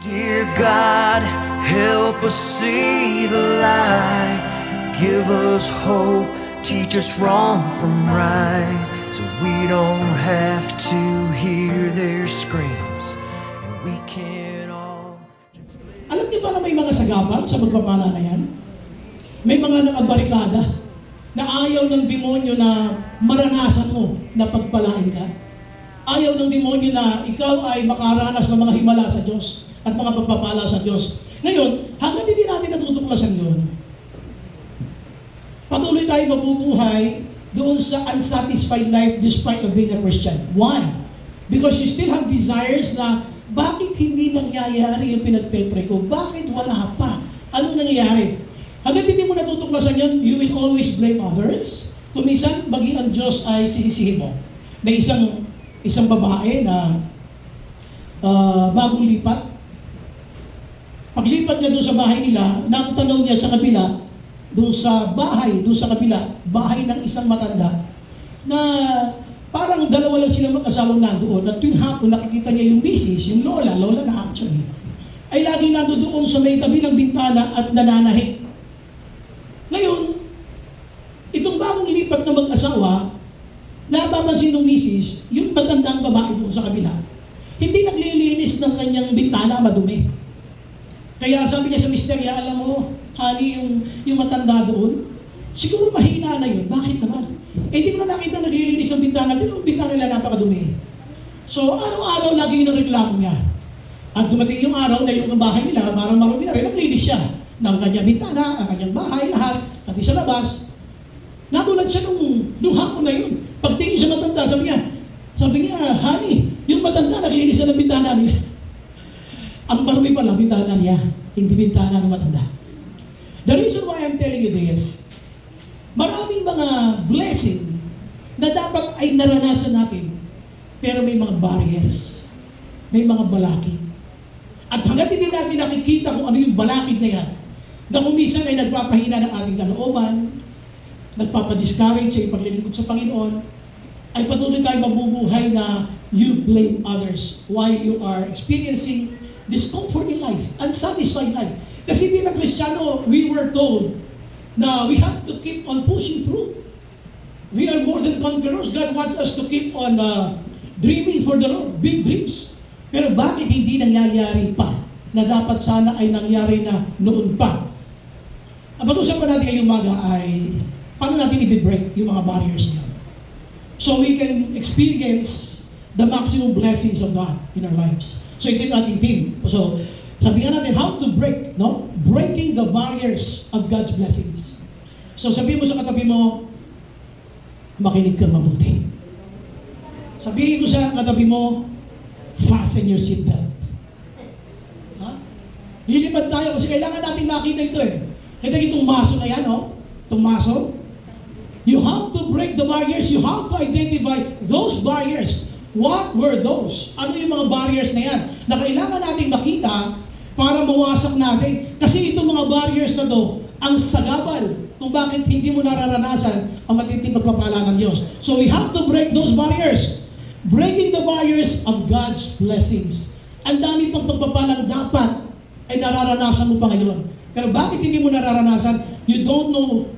Dear God, help us see the light. Give us hope, teach us wrong from right, so we don't have to hear their screams, and we can all just Alam niyo ba na may mga sagabal sa pagpapala na yan? May mga nakabarikada na ayaw ng demonyo na maranasan mo na pagpalain ka. Ayaw ng demonyo na ikaw ay makaranas ng mga himala sa Diyos at mga pagpapala sa Diyos. Ngayon, hanggang hindi natin natutuklasan yun, patuloy tayo mabubuhay doon sa unsatisfied life despite of being a Christian. Why? Because you still have desires na bakit hindi nangyayari yung pinagpepre ko? Bakit wala pa? Anong nangyayari? Hanggang hindi mo natutuklasan yun, you will always blame others. Kumisan, maging ang Diyos ay sisisihin mo. May isang babae na bagong lipat. Paglipat niya doon sa bahay nila, nang tanaw niya sa kabila, doon sa kabila, bahay ng isang matanda, na parang dalawa lang sila mag-asawang nandoon. At tuwing hapon, nakikita niya yung misis, yung lola na actually, ay lagi nandoon sa may tabi ng bintana at nananahik. Ngayon, itong bagong lipat na mag-asawa, napapansin ng misis, yung matandang babae doon sa kabila, hindi naglilinis ng kanyang bintana, madumi. Kaya sabi niya sa misterya, alam mo, honey, yung matanda doon, siguro mahina na yun. Bakit naman? Di mo na nakita naglilinis ng bintana, yung bintana nila napakadumi. So, araw-araw lagi yung reklamo niya. At dumating yung araw na yung bahay nila, parang marumi na rin, naglinis siya ng kanyang bintana, ang kanyang bahay, lahat, pati sa labas. Natulad siya nung hapon na yun. Pagtingin sa matanda, sabi niya, honey, yung matanda naglinis na ng bintana nila. Ang marumi pala, bintana niya, hindi bintana ng matanda. The reason why I'm telling you this, maraming mga blessing na dapat ay naranasan natin, pero may mga barriers, may mga balakid. At hanggat hindi natin nakikita kung ano yung balakid na yan, na kumisan ay nagpapahina ng ating kalooban, nagpapadiscourage sa ipaglilingkod sa Panginoon, ay patuloy tayo mabubuhay na you blame others while you are experiencing discomfort in life, unsatisfied life. Kasi bilang Kristiyano, we were told na we have to keep on pushing through. We are more than conquerors. God wants us to keep on dreaming for the Lord, big dreams. Pero bakit hindi nangyayari pa na dapat sana ay nangyari na noon pa? Ang pag-usapan natin ngayong umaga ay paano natin i-break yung mga barriers na so we can experience the maximum blessings of God in our lives. So ito yung ating theme. So sabihin natin how to break, no? Breaking the barriers of God's blessings. So sabihin mo sa katabi mo, makinig ka mabuti. Sabihin mo sa katabi mo, fasten your seatbelt. Ha? Lilipad tayo kasi kailangan natin makita ito eh. Kita itong maso na yan, oh. Itong maso. You have to break the barriers. You have to identify those barriers. What were those? Ano yung mga barriers na yan na kailangan nating makita para mawasak natin? Kasi itong mga barriers na to, ang sagabal kung bakit hindi mo nararanasan ang matinding pagpapala ng Diyos. So we have to break those barriers. Breaking the barriers of God's blessings. Ang dami pang pagpapalang dapat ay nararanasan mo pa ngayon. Pero bakit hindi mo nararanasan? You don't know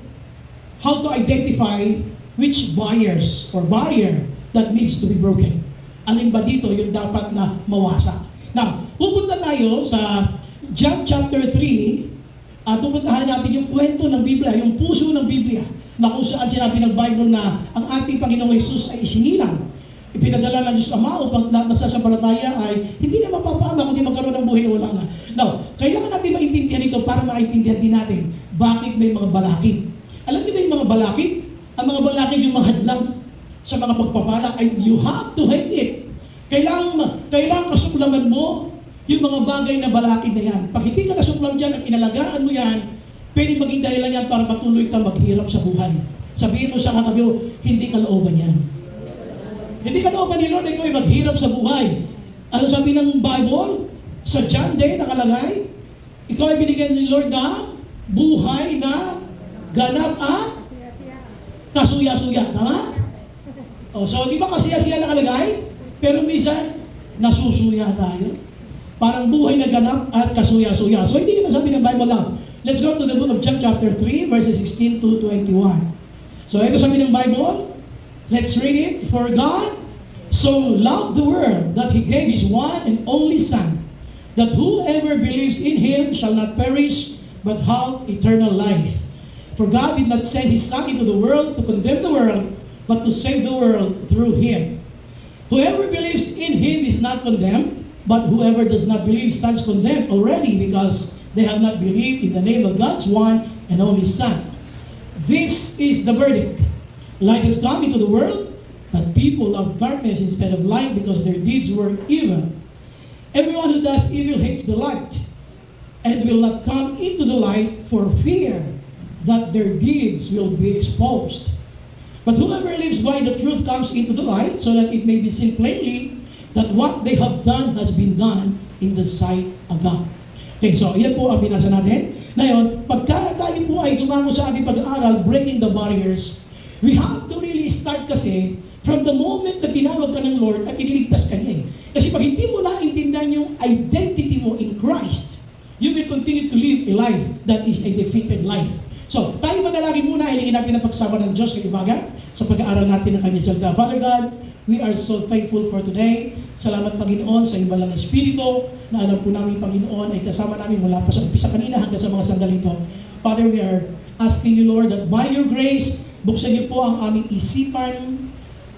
how to identify which barriers or barrier that needs to be broken. Alin ba dito yung dapat na mawasak? Now, pupunta tayo sa John chapter 3 at pupuntahan natin yung kwento ng Biblia, yung puso ng Biblia, na kung saan sinabi ng Bible na ang ating Panginoong Jesus ay isinilang. Ipinadala ng Diyos Ama upang lahat ng sasampalataya ay hindi na mapapana kundi magkaroon ng buhay na wala na. Now, kailangan natin maintindihan ito para maintindihan din natin bakit may mga balakid. Alam niyo ba yung mga balakid? Ang mga balakid yung mga hadlang sa mga pagpapala ay you have to hate it. Kailangan kasuklaman mo yung mga bagay na balakid na yan. Pag hindi ka nasuklam dyan at inalagaan mo yan, pwede maging dahilan yan para patuloy ka maghirap sa buhay. Sabihin mo sa katabi mo, hindi ka looban yan. Hindi ka looban ni Lord, ikaw ay maghirap sa buhay. Ano sabi ng Bible? Sa John day nakalagay, ikaw ay binigyan ni Lord na buhay na ganap at kasuya-suya. Tama? So, di ba kasiya-siya nakalagay? Pero minsan, nasusuya tayo. Parang buhay na ganap at kasuya-suya. So hindi yun nasabi ng Bible lang. Let's go to the book of John chapter 3 verses 16 to 21. So ito sabi ng Bible. Let's read it. For God so loved the world that He gave His one and only Son, that whoever believes in Him shall not perish, but have eternal life. For God did not send His Son into the world to condemn the world, but to save the world through Him. Whoever believes in Him is not condemned, but whoever does not believe stands condemned already, because they have not believed in the name of God's one and only Son. This is the verdict. Light has come into the world, but people love darkness instead of light because their deeds were evil. Everyone who does evil hates the light and will not come into the light for fear that their deeds will be exposed. But whoever lives by the truth comes into the light, so that it may be seen plainly that what they have done has been done in the sight of God. Okay, so yan po ang binasa natin. Ngayon, pagka tayo po ay dumango sa ating pag-aaral, breaking the barriers, we have to really start kasi from the moment na tinawag ka ng Lord at iniligtas ka niya. Kasi pag hindi mo naintindihan yung identity mo in Christ, you will continue to live a life that is a defeated life. So, tayo manalangin muna, hilingin natin ang pagsama ng Diyos sa ibaga sa pag-aaral natin ng kanyang salita. Father God, we are so thankful for today. Salamat Panginoon sa ibalang Espiritu na alam po namin Panginoon ay kasama namin mula pa sa umpisa kanina hanggang sa mga sandali ito. Father, we are asking you Lord that by your grace, buksan niyo po ang aming isipan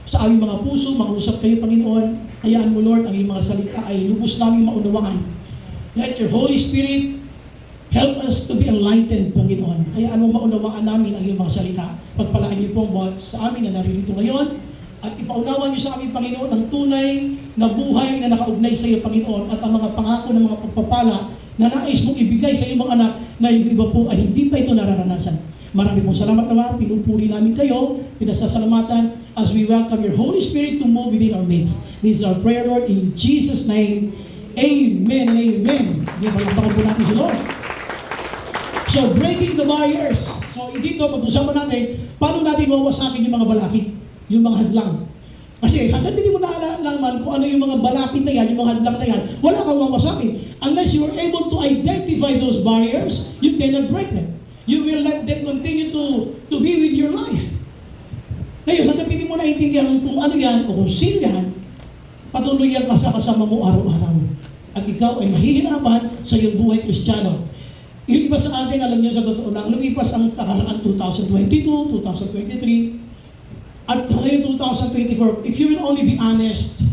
sa aming mga puso, mangusap kayo Panginoon. Hayaan mo Lord, ang iyong mga salita ay lubos namin maunawaan. Let your Holy Spirit help us to be enlightened, Panginoon. Hayaan mo maunawaan namin ang iyong mga salita. Pagpalaan niyo po ang bawat sa amin na naririto ngayon. At ipaunawa niyo sa amin, Panginoon, ang tunay na buhay na nakaugnay sa iyo, Panginoon. At ang mga pangako ng mga pagpapala na nais mong ibigay sa iyong mga anak na yung iba po ay hindi pa ito nararanasan. Marami pong salamat naman. Pinupuri namin kayo. Pinasasalamatan as we welcome your Holy Spirit to move within our midst. This is our prayer, Lord, in Jesus' name. Amen and amen. Hindi palakpakan po natin si Lord. So, breaking the barriers. So, dito, pag-usapan natin, paano natin mawawasakin yung mga balakid, yung mga hadlang. Kasi, hanggang hindi mo naalaman kung ano yung mga balakid na yan, yung mga hadlang na yan, wala kang mawawasakin. Unless you are able to identify those barriers, you cannot break them. You will let them continue to be with your life. Ngayon, hanggang hindi mo naintindihan kung ano yan, o kung sino yan, patuloy yan kasama mo araw-araw. At ikaw ay mahihirapan sa iyong buhay Kristiyano. Yung iba sa atin, alam niyo sa totoo lang, lumipas ang takaraan 2022, 2023, at ngayon 2024, if you will only be honest,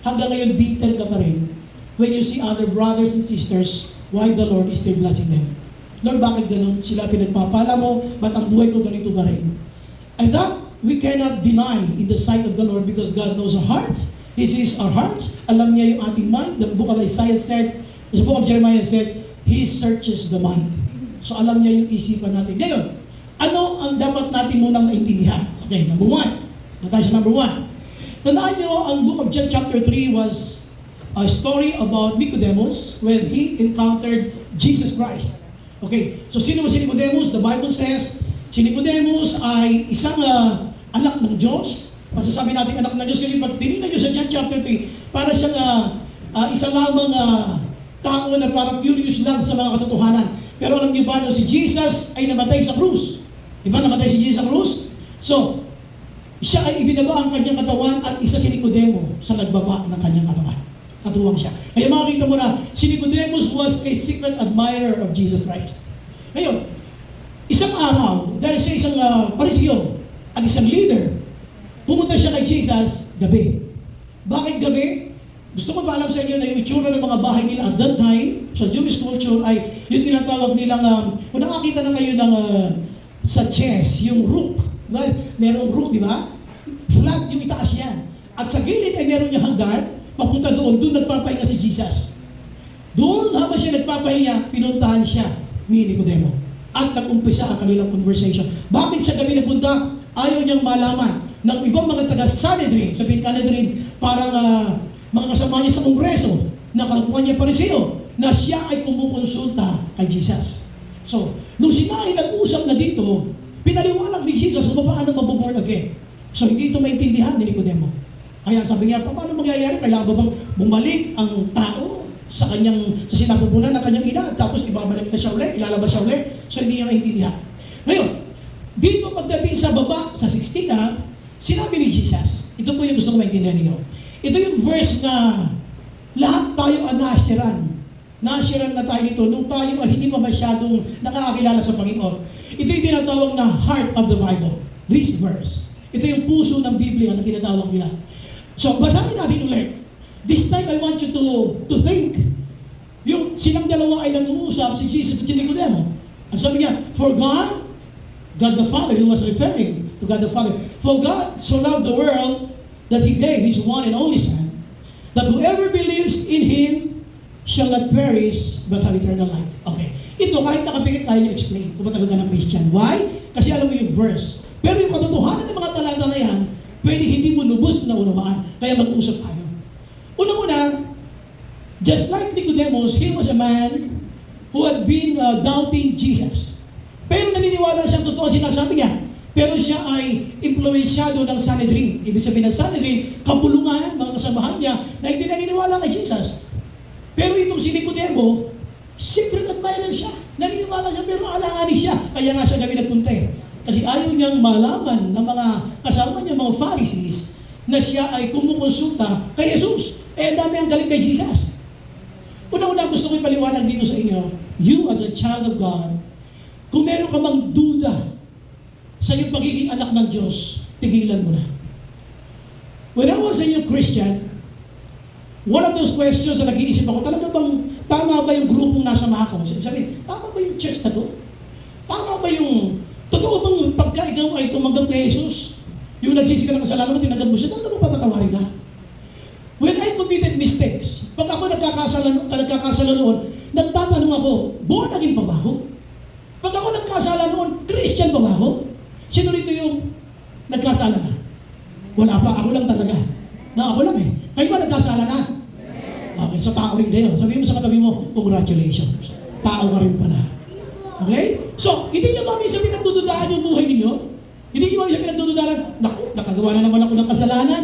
hanggang ngayon bitter ka pa rin when you see other brothers and sisters, why the Lord is still blessing them. Lord, bakit ganun? Sila pinagpapala mo, ba't ang buhay ko ganito ba rin? And that we cannot deny in the sight of the Lord because God knows our hearts. He sees our hearts. Alam niya yung ating mind. The book of Isaiah said, the book of Jeremiah said, He searches the mind. So alam niya yung isipan natin. Ngayon, ano ang dapat natin munang maintindihan? Okay, number one. Tayo sa number one. Tandaan niyo, ang book of John chapter 3 was a story about Nicodemus when he encountered Jesus Christ. Okay, so sino ba si Nicodemus? The Bible says, si Nicodemus ay isang anak ng Diyos. Masasabi natin anak ng Diyos kasi pag tinignan niyo sa John chapter 3, para siyang isang lamang tao na parang curious lang sa mga katotohanan. Pero alam niyo ba na si Jesus ay namatay sa krus? Diba namatay si Jesus sa krus? So, siya ay ibinaba ang kanyang katawan at isa si Nicodemo sa nagbaba ng kanyang katawan. Katuwang siya. Kaya makikita mo na, si Nicodemus was a secret admirer of Jesus Christ. Ngayon, isang araw, dahil sa isang parisyo at isang leader, pumunta siya kay Jesus gabi. Bakit gabi? Gusto ko paalam sa inyo na yung itsura ng mga bahay nila at that time, sa Jewish culture, ay yung tinatawag nilang, kung nakakita na kayo ng sa chess, yung roof. Well, merong roof, di ba? Flat yung itaas yan. At sa gilid ay meron niya hanggan, papunta doon nagpapahinga si Jesus. Doon, habang siya nagpapahinga, pinuntahan siya ni Nicodemo. At nag-umpisa ang kanilang conversation. Bakit sa gabi nagpunta? Ayaw niyang malaman ng ibang mga taga-Sanhedrin, sabihin Sanhedrin, parang mga kasama niya sa kongreso, na kalpuan niya pariseo, na siya ay kumukonsulta kay Jesus. So, nung sila ay nag-usap na dito, pinaliwanag ni Jesus kung paano mabuborn again. So, hindi ito maintindihan ni Nicodemo. Kaya sabi niya, paano mangyayari? Kailangan ba bang bumalik ang tao sa sinapupunan ng kanyang ina, tapos ibabalik na siya ulit, ilalabas siya ulit, so hindi niya maintindihan. Ngayon, dito pagdating sa baba, sa 16 na, sinabi ni Jesus, ito po yung gusto ko maintindihan ninyo. Ito yung verse na lahat tayo ang nasiran. Nasiran na tayo nito nung tayo ay hindi pa masyadong nakakakilala sa Panginoon. Ito yung tinatawag na heart of the Bible. This verse. Ito yung puso ng Biblia na tinatawag nila. So, basahin natin ulit. This time, I want you to think. Yung silang dalawa ay nag-uusap, si Jesus at si Nicodemo. Ang sabi niya, for God the Father, he was referring to God the Father. For God so loved the world that He gave His one and only Son, that whoever believes in Him shall not perish but have eternal life. Okay. Ito, kahit nakapikit tayo i-explain kung ba talaga ng Christian. Why? Kasi alam mo yung verse. Pero yung katotohanan ng mga talata na yan, pwede hindi mo lubos na unawaan. Kaya mag-usap tayo. Unang-una, just like Nicodemus, he was a man who had been doubting Jesus. Pero naniniwala siyang totoo sinasabi niya. Pero siya ay impluensyado ng Sanhedrin. Ibig sabihin ng Sanhedrin, kapulungan, mga kasamahan niya, na hindi naniniwala kay Jesus. Pero itong si Nicodemo, secret admirer siya. Naniniwala siya, pero alanganin siya. Kaya nga siya gabi nagpunta eh. Kasi ayaw niyang malaman ng mga kasama niya, mga Pharisees, na siya ay kumukonsulta kay Jesus. Eh, dami ang galing kay Jesus. Una-una, gusto ko ipaliwanag dito sa inyo, you as a child of God, kung meron ka mang duda sa iyong pagiging anak ng Diyos, tigilan mo na. When I was a new Christian, one of those questions na nag-iisip ako, talaga bang tama ba yung grupong nasamahan ko? Sabi, tama ba yung church na to? Tama ba yung, totoo bang pagka ikaw ay tumanggap kay Jesus, yung nagsisi ka ng kasalanan mo, tinanggap mo siya, talaga mo patatawarin ka? When I committed mistakes, pag ako nagkakasala noon, nagtatanong ako, born again pa ba ako? Pag ako nagkasala noon, Christian pa ba ako? Sino rito yung nagkasala na? Wala pa, ako lang talaga. Na ako lang eh. Kayo ba nagkasala na? Okay, so tao rin kayo. Sabihin mo sa katabi mo, congratulations. Tao ka rin pala. Okay? So, hindi niyo ba minsan pinagdududaan yung buhay ninyo? Hindi niyo ba minsan pinagdududaan, naku, nakagawa na naman ako ng kasalanan.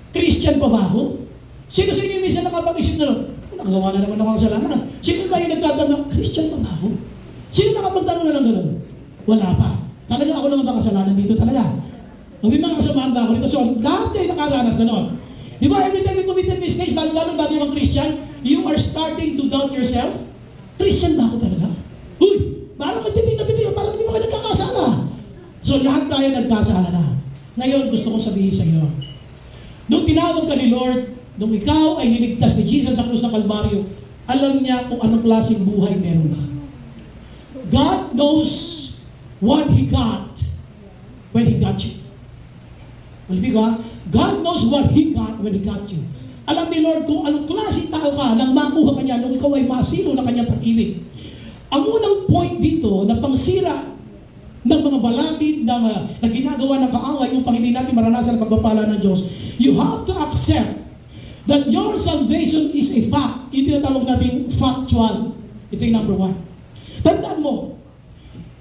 Christian pa ba ako? Sino sa inyo minsan nakapag-isip na nun? Nakagawa na naman ako ng kasalanan. Sino ba yung nagtatanong, Christian pa ba ako? Sino nakapagtanong na ng gano'n? Wala pa. Talaga ako lang ang kasalanan dito talaga. May mga kasamahan ba ako dito? So, lahat kayo nakaranas na noon. Di ba, every time you committed mistakes, lalo bago yung Christian, you are starting to doubt yourself. Christian ba ako talaga? Uy, parang titig na titig, parang hindi mo ka nagkakasala. So, lahat tayo nagkasala na. Ngayon, gusto kong sabihin sa iyo, nung tinawag ka ni Lord, nung ikaw ay niligtas ni Jesus sa krus ng Kalbaryo, alam niya kung anong klaseng buhay meron ka. God knows what He got when He got you. God knows what He got when He got you. Alam ni Lord kung anong klaseng tao ka nang makuha ka niya nung ikaw ay masilo na kanyang pag-ibig. Ang unang point dito na pangsira ng mga balakid na ginagawa ng kaaway upang hindi natin maranasan ang pagpapala ng Diyos, you have to accept that your salvation is a fact. Yung tinatawag natin factual. Ito yung number one. Tandaan mo,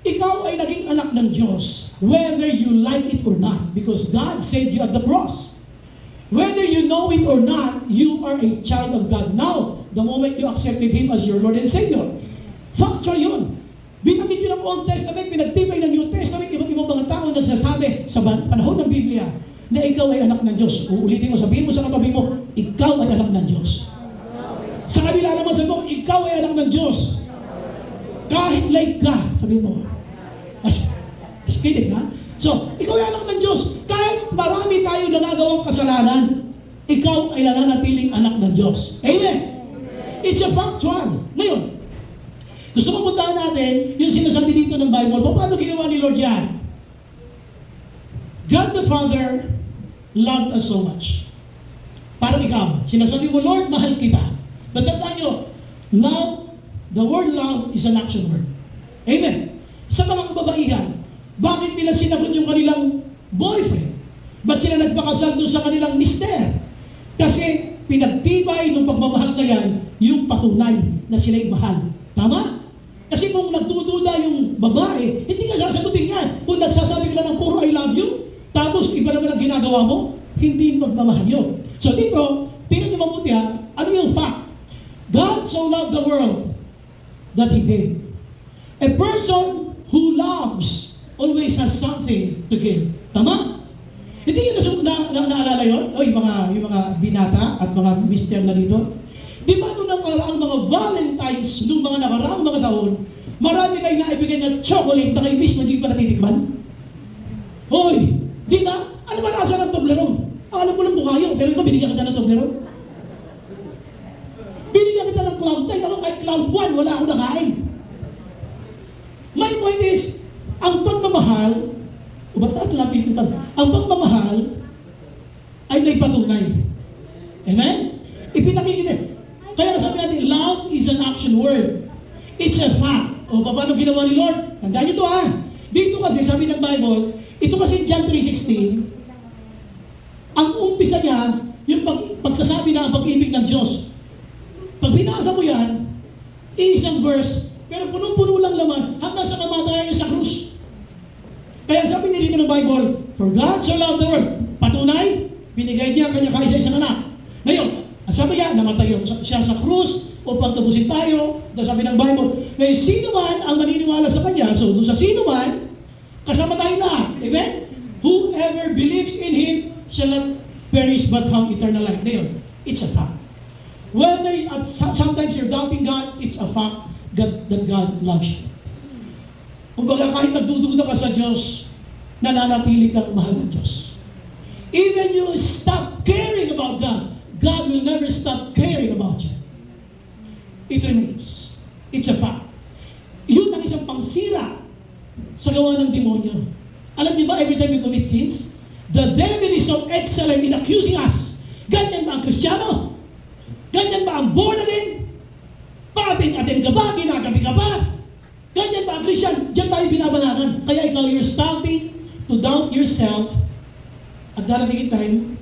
ikaw ay naging anak ng Diyos whether you like it or not because God saved you at the cross. Whether you know it or not, you are a child of God now the moment you accepted Him as your Lord and Savior. Factual yun. Binanggit yun ng Old Testament, pinagtibay ng New Testament, ibang mga tao nagsasabi sa panahon ng Biblia na ikaw ay anak ng Diyos. Uulitin mo, sabihin mo sa katabi mo, ikaw ay anak ng Diyos. Sa kabila naman sabi mo, ikaw ay anak ng Diyos. Kahit late ka, sabihin mo. Just kidding, ha? So, ikaw ay anak ng Diyos. Kahit marami tayo nagagawang kasalanan, ikaw ay nananatiling anak ng Diyos. Amen? It's a factual. Ngayon, gusto ko puntahan natin yung sinasabi dito ng Bible. Paano ginawa ni Lord yan? God the Father loved us so much. Parang ikaw, sinasabi mo, Lord, mahal kita. But tandaan nyo, love, the word love is an action word. Amen. Sa mga kababaihan, bakit nila sinagot yung kanilang boyfriend? Ba't sila nagpakasal doon sa kanilang mister? Kasi pinagtibay ng pagmamahal na yan, yung patunay na sila'y mahal. Tama? Kasi kung nagdududa yung babae, hindi ka sasagutin yan. Kung nagsasabi ka lang ng puro I love you, tapos iba naman ang ginagawa mo, hindi magmamahal yun. So dito, tingnan niyo mabuti ha, ano yung fact? God so loved the world that He gave. A person who loves always has something to give. Tama? Hindi nyo naalala yun? O, yung mga binata at mga mister na dito? Di ba nung nakaraang mga Valentines, nung mga nakaraang mga taon, marami kayo naibigay na chocolate na kayo mismo hindi pa natitikman? Hoy! Di ba? Ano ba nasa ng Toblerone? Alam mo lang mukha yun, pero ikaw binigyan kita ng Toblerone? Binigyan kita ng Cloud9, ako kahit Cloud1, wala ako nakain. My point is, ang pagmamahal, o ba't natin lapin ito? Ang pagmamahal ay may patunay. Amen? Ipinakikita. Kaya sabi natin, love is an action word. It's a fact. O paano ginawa ni Lord? Tandaan nyo ito ha. Dito kasi sabi ng Bible, ito kasi John 3:16, ang umpisa niya, yung pagsasabi na ang pag-ibig ng Diyos. Pag binasa mo yan, isang verse, pero punong-puno lang laman hanggang sa kamatayan niya sa krus. Kaya sabi niya dito ng Bible, for God so loved the world. Patunay, binigay niya kanya kaisa-isang anak. Ngayon, ang sabi niya, namatay siya sa krus upang tapusin tayo. Sabi ng Bible, ngayon sino man ang maniniwala sa kanya, so sa sino man, kasama tayo lahat. Amen? Whoever believes in Him shall not perish but have eternal life. Ngayon, it's a fact. Whether sometimes you're doubting God, it's a fact that God loves you. Kumbaga kahit nagdududa ka sa Diyos, nananatili kang mahal ng Diyos. Even you stop caring about God, God will never stop caring about you. It remains. It's a fact. Yun ang isang pangsira sa gawa ng demonyo. Alam niyo ba, every time you commit sins, the devil is so excellent in accusing us. Ganyan ba ang Kristiyano? Ganyan ba ang born again? Parating-atin ka ba? Ginagabi ka ba? Ganyan ba ang Christian? Diyan tayo binabanangan. Kaya ikaw, you're starting to doubt yourself. At darating time,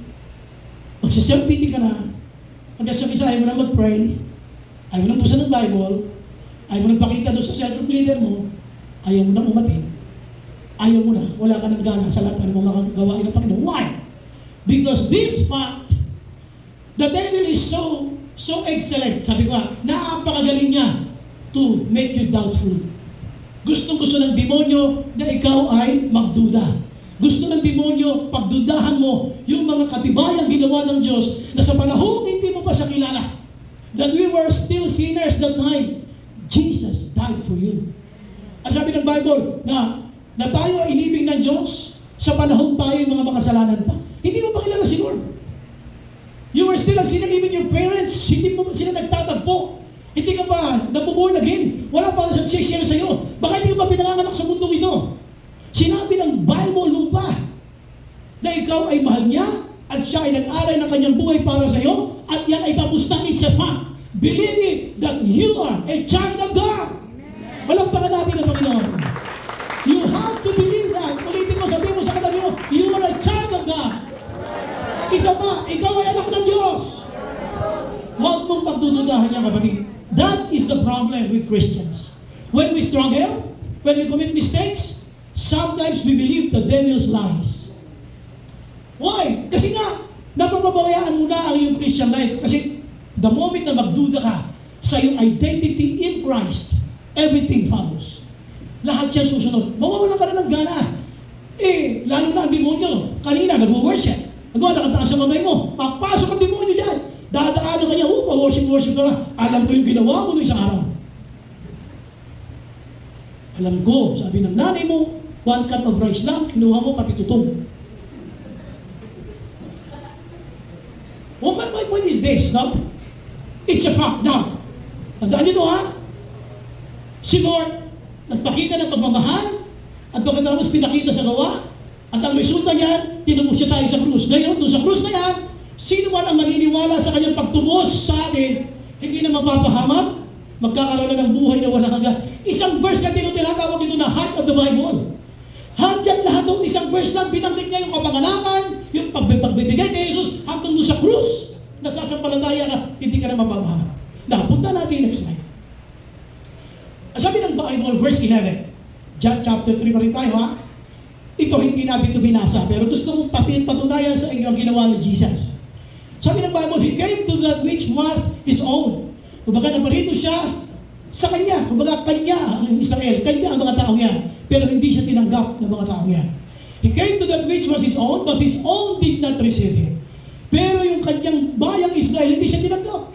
magsaself-pity ka na. Pagkasabi-sa, ayaw mo na mag-pray. Ayaw mo na pusa ng Bible. Ayaw mo na pakita doon sa self-group leader mo. Ayaw mo na umatin. Ayaw mo na. Wala ka ng gana sa lahat ng mga gawain ng Panginoon. Why? Because this fact, the devil is so excellent. Sabi ko napakagaling niya to make you doubtful. Gustong-gusto ng demonyo na ikaw ay magduda. Gusto ng demonyo, pagdudahan mo yung mga katibayang ginawa ng Diyos na sa panahon hindi mo pa siya kilala. That we were still sinners that time. Jesus died for you. Ang sabi ng Bible na tayo ay inibig ng Diyos sa panahon tayo yung mga makasalanan pa. Hindi mo pa kilala si Lord. You were still a sinner, even your parents, hindi mo sila nagtatagpo. Hindi ka pa nabuborn again. Wala pa siyang siya sa iyo. Baka hindi ka pa pinanganak sa mundong ito. Sinabi ng Bible nung pa na ikaw ay mahal niya at siya ay nag-alay ng kanyang buhay para sa iyo at yan ay tapos na. It's a fact. Believe it that you are a child of God. Malampakan natin ang Panginoon. You have to believe that. Ulitin mo, sabihin mo sa katabi mo, you are a child of God. Isa pa, ikaw ay anak ng Diyos. Huwag mong pagdududahan niya, kapatid. That is the problem with Christians. When we struggle, when we commit mistakes, sometimes we believe the devil's lies. Why? Kasi nga, napapabayaan mo na ang iyong Christian life. Kasi the moment na magduda ka sa iyong identity in Christ, everything follows. Lahat siya susunod. Mawawalan ka na ng gana. Lalo na ang demonyo. Kanina, nag-worship. Nagwala-kataas sa kamay mo. Papasok ang demonyo dyan. Dadaanan ka niya, pa-worship ka na. Alam ko yung ginawa mo noong isang araw. Alam ko, sabi ng nanay mo, 1 cup of rice lang, kinuha mo pati tutong. My point is this, no? It's a fact. Now, tandaan nyo ito, ha? Si Lord, nagpakita ng pagmamahal, at pagkatapos pinakita sa gawa, at ang resulta niyan, tinubos siya tayo sa krus. Ngayon, doon sa krus na yan, sino man ang maniniwala sa kanyang pagtubos sa atin, hindi na mapapahamak, magkakaroon na ng buhay na walang hanggan. Isang verse ka tinatawag ito na heart of the Bible. Hanggang lahat ng isang verse lang, binanggit niya yung kapanganakan, yung pagbibigay kay Jesus, hanggang doon sa krus, nasasampalataya ka, hindi ka na mapapahamak. Now, punta natin next slide. Sabi ng Bible, verse 11, John chapter 3 pa rin tayo, ha? Ito hindi natin ito binasa, pero gusto mong patunayan sa iyo ang ginawa ni Jesus. Sabi ng Bible, He came to that which was His own, Kumbaga, naparito siya sa kanya. Kumbaga, kanya ang Israel. Kanya ang mga tao niya. Pero hindi siya tinanggap ng mga tao niya. He came to that which was his own, but his own did not receive him. Pero yung kanyang bayang Israel, hindi siya tinanggap.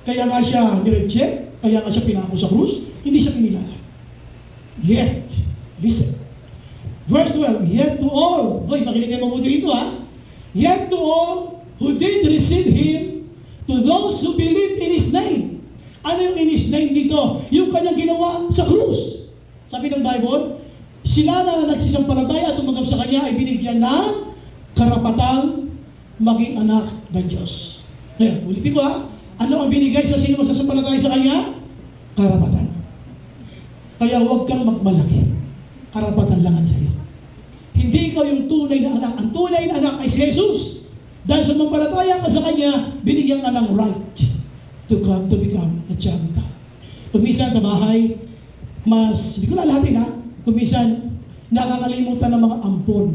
Kaya nga siya nireject, kaya nga siya pinako sa krus, hindi siya pinilala. Yet, listen, verse 12, yet to all, hoy, makinig kayo mabuti rito ha, yet to all who did receive him, to those who believed in his name. Ano yung in his name dito? Yung kanyang ginawa sa krus. Sabi ng Bible, sila na nagsisampalataya at tumanggap sa kanya ay binigyan ng karapatang maging anak ng Diyos. Ngayon, ulitin ko ha, ano ang binigay sa sino masasampalataya sa kanya? Karapatan. Kaya huwag kang magmalaki. Karapatan lang sa iyo. Hindi ikaw yung tunay na anak. Ang tunay na anak ay si Jesus. Dahil sumampalataya ka sa kanya, binigyan ka ng right to come to become a child of God. Tumisan sa bahay, hindi ko lalahatin ha, tumisan, nakakalimutan ng mga ampon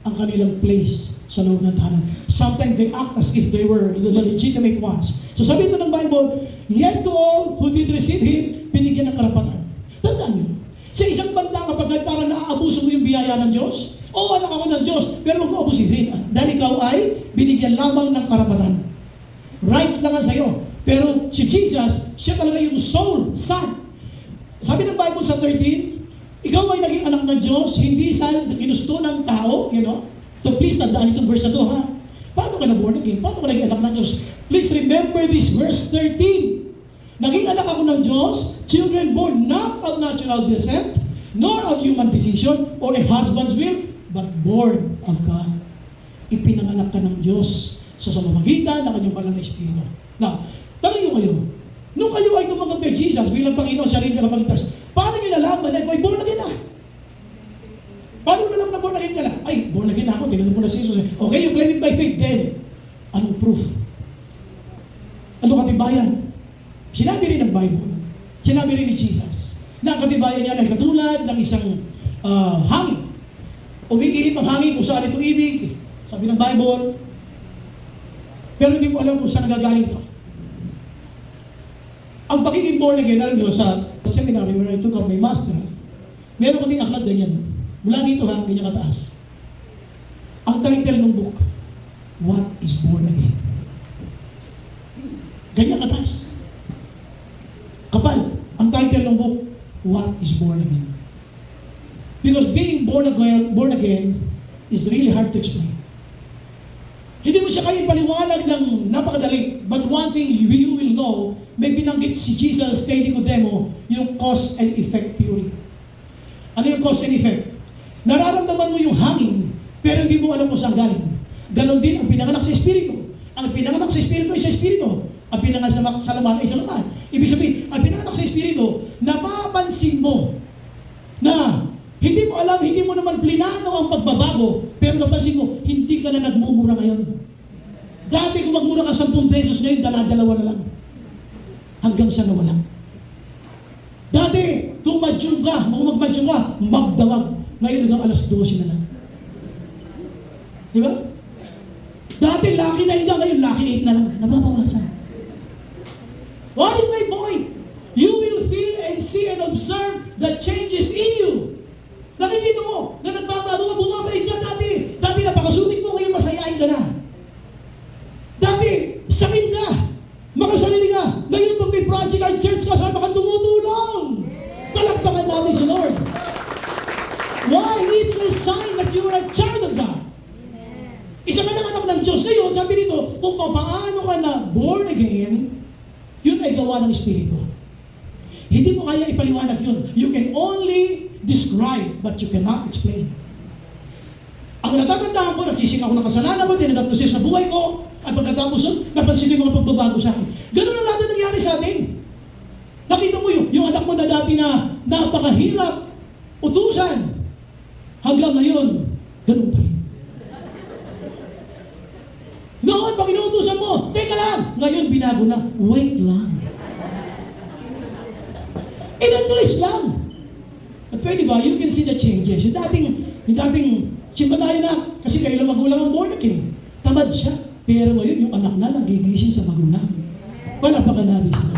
ang kanilang place sa loob ng tahanan. Sometimes they act as if they were the legitimate ones. So sabi ito ng Bible, yet to all who did receive him, binigyan ng karapatan. Tandaan nyo, sa isang banda kapag parang naaabuso mo yung biyaya ng Diyos, anak ako ng Diyos, pero huwag mo abusin. Dahil ikaw ay binigyan lamang ng karapatan. Rights lang sa iyo. Pero si Jesus, siya talaga yung soul, son. Sabi ng Bible sa 13, ikaw ay naging anak ng Diyos, hindi sa kinusto ng tao, to please, tandaan itong verse na to, ha? Paano ka na born again? Paano ka naging anak ng Diyos? Please remember this, verse 13. Naging anak ako ng Diyos, children born not of natural descent, nor of human decision, or a husband's will, but born of God. Ipinanganak ka ng Diyos sa pamamagitan ng kanyang banal na Espiritu. Now, tanong nyo kayo, nung kayo ay tumanggap kay Jesus bilang Panginoon sa rin kapagligtas, paano nyo nalaman na ikaw ay born again na? Paano mo nalaman na born again ka na? Ay, born again ako, tinanong mo na si Jesus. Okay, you claim it by faith, then, anong proof? Anong katibayan? Sinabi rin ng Bible, sinabi rin ni Jesus, na ang katibayan niya ay katulad ng isang hangin. Umiihip ang hangin kung saan ito ibig. Sabi ng Bible, pero hindi mo alam kung saan nagagaling ito. Ang pagiging born again, alam nyo, sa seminary where I took up my master, meron kaming aklat ganyan. Mula dito ha, ganyan kataas. Ang title ng book, What is Born Again? Ganyan kataas. Kapal, ang title ng book, What is Born Again? Because being born again is really hard to explain. Hindi mo siya kayong paliwanag ng napakadali. But one thing you will know, may binanggit si Jesus kay Nicodemo, yung cause and effect theory. Ano yung cause and effect? Nararamdaman mo yung hangin, pero hindi mo alam kung saan galing. Ganon din ang pinanganak sa Espiritu. Ang pinanganak sa Espiritu ay sa Espiritu. Ang pinanganak sa laman ay sa laman. Ibig sabihin, ang pinanganak sa Espiritu, napapansin mo na hindi mo alam, hindi mo naman plinano ang pagbabago, pero napansin mo, hindi ka na nagmumura ngayon. Dati kung magmura ka 10 pesos, ngayon dala-dalawa na lang. Hanggang sa nawala. Dati, kung mag-madyong ka, magdawag. Ngayon hanggang alas 12 na lang. Di ba? Dati, laki 9 na, ngayon laki 8 na lang. Nababawasan. What is my point? You will feel and see and observe the changes in you. Nakikita mo na nagbabago ka, bumabalik ka dati. Dati napakasumit mo, ngayon masayain ka na. Dati, samin ka, makasarili ka. Ngayon pag may project at church ka, saan ka tumutulong? Palakpakan natin si Lord. Why? It's a sign that you are a child of God. Isa ka ng anak ng Diyos. Ngayon, sabi dito, kung paano ka na born again, yun ay gawa ng Espiritu. Hindi mo kaya ipaliwanag yun. You can only describe, but you cannot explain. Ang natatandaan ko, nagsising ako ng kasalanan ko, tinanggap ko siya sa buhay ko, at pagkatapos nun, napansin ko yung mga pagbabago sa akin. Ganun ang lahat nangyari sa atin. Nakita mo yung anak mo na dati na napakahirap, utusan, hanggang ngayon, ganun pa rin. Noon, pag inuutusan mo, teka lang, ngayon binago na, wait lang. In-English lang. At pwede ba, you can see the changes. Yung dating simba tayo na, kasi kayo lang magulang ang born again. Tamad siya. Pero ngayon, yung anak na nagigising sa magulang. Palapakan natin siya.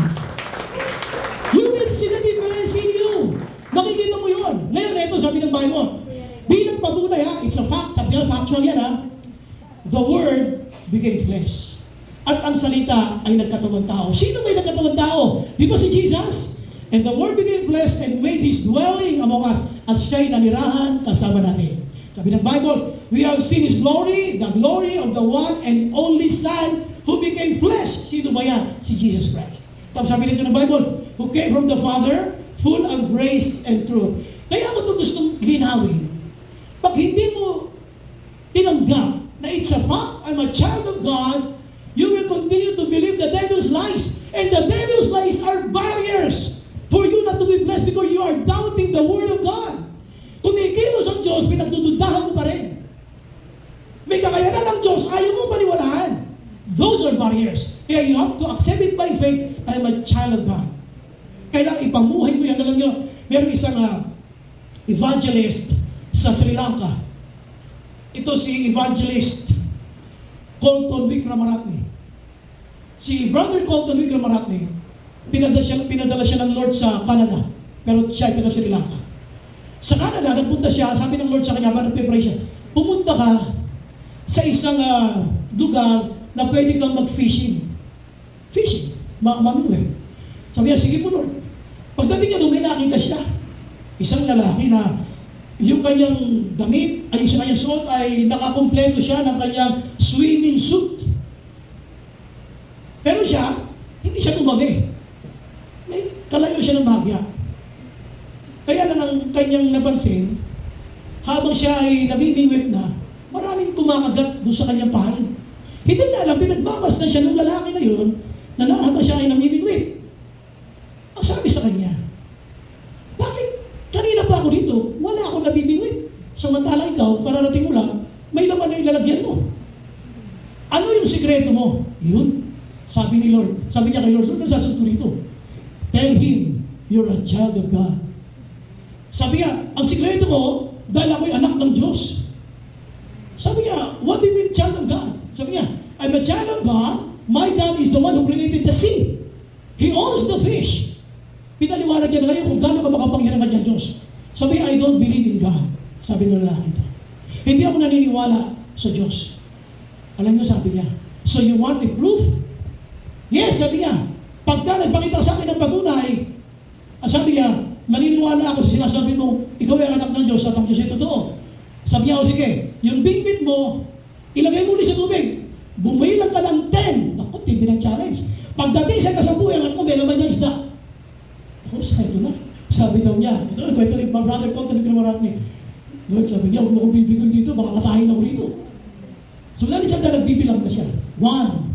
You will see the difference in you. Makikita mo yun. Ngayon, ito sabi ng Bible. Bilang patunay ha, it's a fact, sabi na factual yan ha. The Word became flesh. At ang salita ay nagkatawang tao. Sino may nagkatawang tao? Di ba si Jesus? And the Word became flesh and made His dwelling among us. At siya'y nanirahan kasama natin. Sabi ng Bible, we have seen His glory, the glory of the one and only Son who became flesh. Sino ba yan? Si Jesus Christ. Tapos sabi nito ng Bible, who came from the Father, full of grace and truth. Kaya ako ito gustong linawin. Pag hindi mo tinanggap na it's a fact, I'm a child of God, you will continue to believe the devil's lies. And the devil's lies are barriers for you not to be blessed because you are doubting the Word of God. Kumikilos ang Diyos, pinagdududahan mo pa rin. May kakayanan ng Diyos, ayaw mo paniwalaan. Those are barriers. Kaya you have to accept it by faith, I'm a child of God. Kailangan ipamuhay mo yan. Alam nyo, meron isang evangelist sa Sri Lanka. Ito si evangelist Colton Wickramaratne. Si Brother Colton Wickramaratne, pinadala siya ng Lord sa Canada. Pero siya ay taga Sri Lanka. Sa Canada, nagpunta siya, sabi ng Lord sa kanya, nagpe-pray siya, pumunta ka sa isang lugar na pwede kang mag-fishing. Fishing. Manuwe. Sabi niya, sige po Lord. Pagdating niya doon, may nakita siya. Isang lalaki na yung kanyang damit, ay yung sa kanyang suot ay nakakompleto siya ng kanyang swimming suit. Pero siya, hindi siya tumabi. May kalayo siya ng bahagya. Kaya lang ang kanyang napansin, habang siya ay nabibingwit na, maraming kumakagat doon sa kanyang pahain. Hindi niya alam, pinagbawas na siya ng lalaki na yun, na habang siya ay namibingwit. Ang sabi sa kanya, bakit? Kanina pa ako dito, wala akong nabibingwit. Samantala ikaw, kararating mo lang, may laman na ilalagyan mo. Ano yung sikreto mo? Yun. Sabi ni Lord, sabi niya kay Lord, Lord, nasasunto rito. Tell him, you're a child of God. Sabi niya, ang sikreto ko, dahil ako'y anak ng Diyos. Sabi niya, what do you mean child of God? Sabi niya, I'm a child of God, my God is the one who created the sea. He owns the fish. Pinaliwanag niya ngayon kung gaano ka makapangyarihan ng kanyang Diyos. Sabi niya, I don't believe in God. Sabi ng lalaki ito. Hindi ako naniniwala sa Diyos. Alam niyo, sabi niya, so you want a proof? Yes, sabi niya. Pagka nagpakita sa akin ng patunay, sabi niya, maniniwala ako sa sinasabi mo, ikaw ay anak ng Diyos at ang Diyos ay totoo. Sabi niya, o sige, yung bingwit mo, ilagay mo ulit sa tubig. Bumayilang ka ng 10. Naku, tindi ng challenge. Pagdating sa kasabuhay, ang may naman niya isda. Ako, sa ito na. Sabi daw niya, ito, kwento ni brother ko, tanong Wickramaratne. Lord, sabi niya, huwag mo akong bibigol dito, baka katahin ako rito. So, lalo siya na nagbibilang na siya. 1.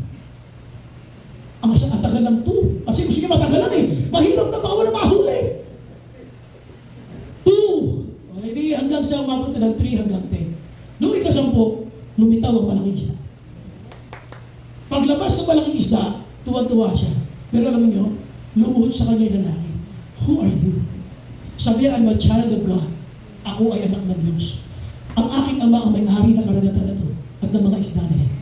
Ang tagal ng 2. Kasi gusto niya matagalan eh. Mahirap na baka wala mahuli. 2. Okay, di hanggang sa mapunta ng 3 hanggang 10. Noong ikasampu, lumitaw ang malaking isda. Paglabas ng malaking isda, tuwa-tuwa siya. Pero alam niyo, lumuhod sa kanya yung lalaki. Who are you? Sabi niya, I'm a child of God. Ako ay anak ng Diyos. Ang aking ama ang may-ari na karagatan na ito at ng mga isda na yan.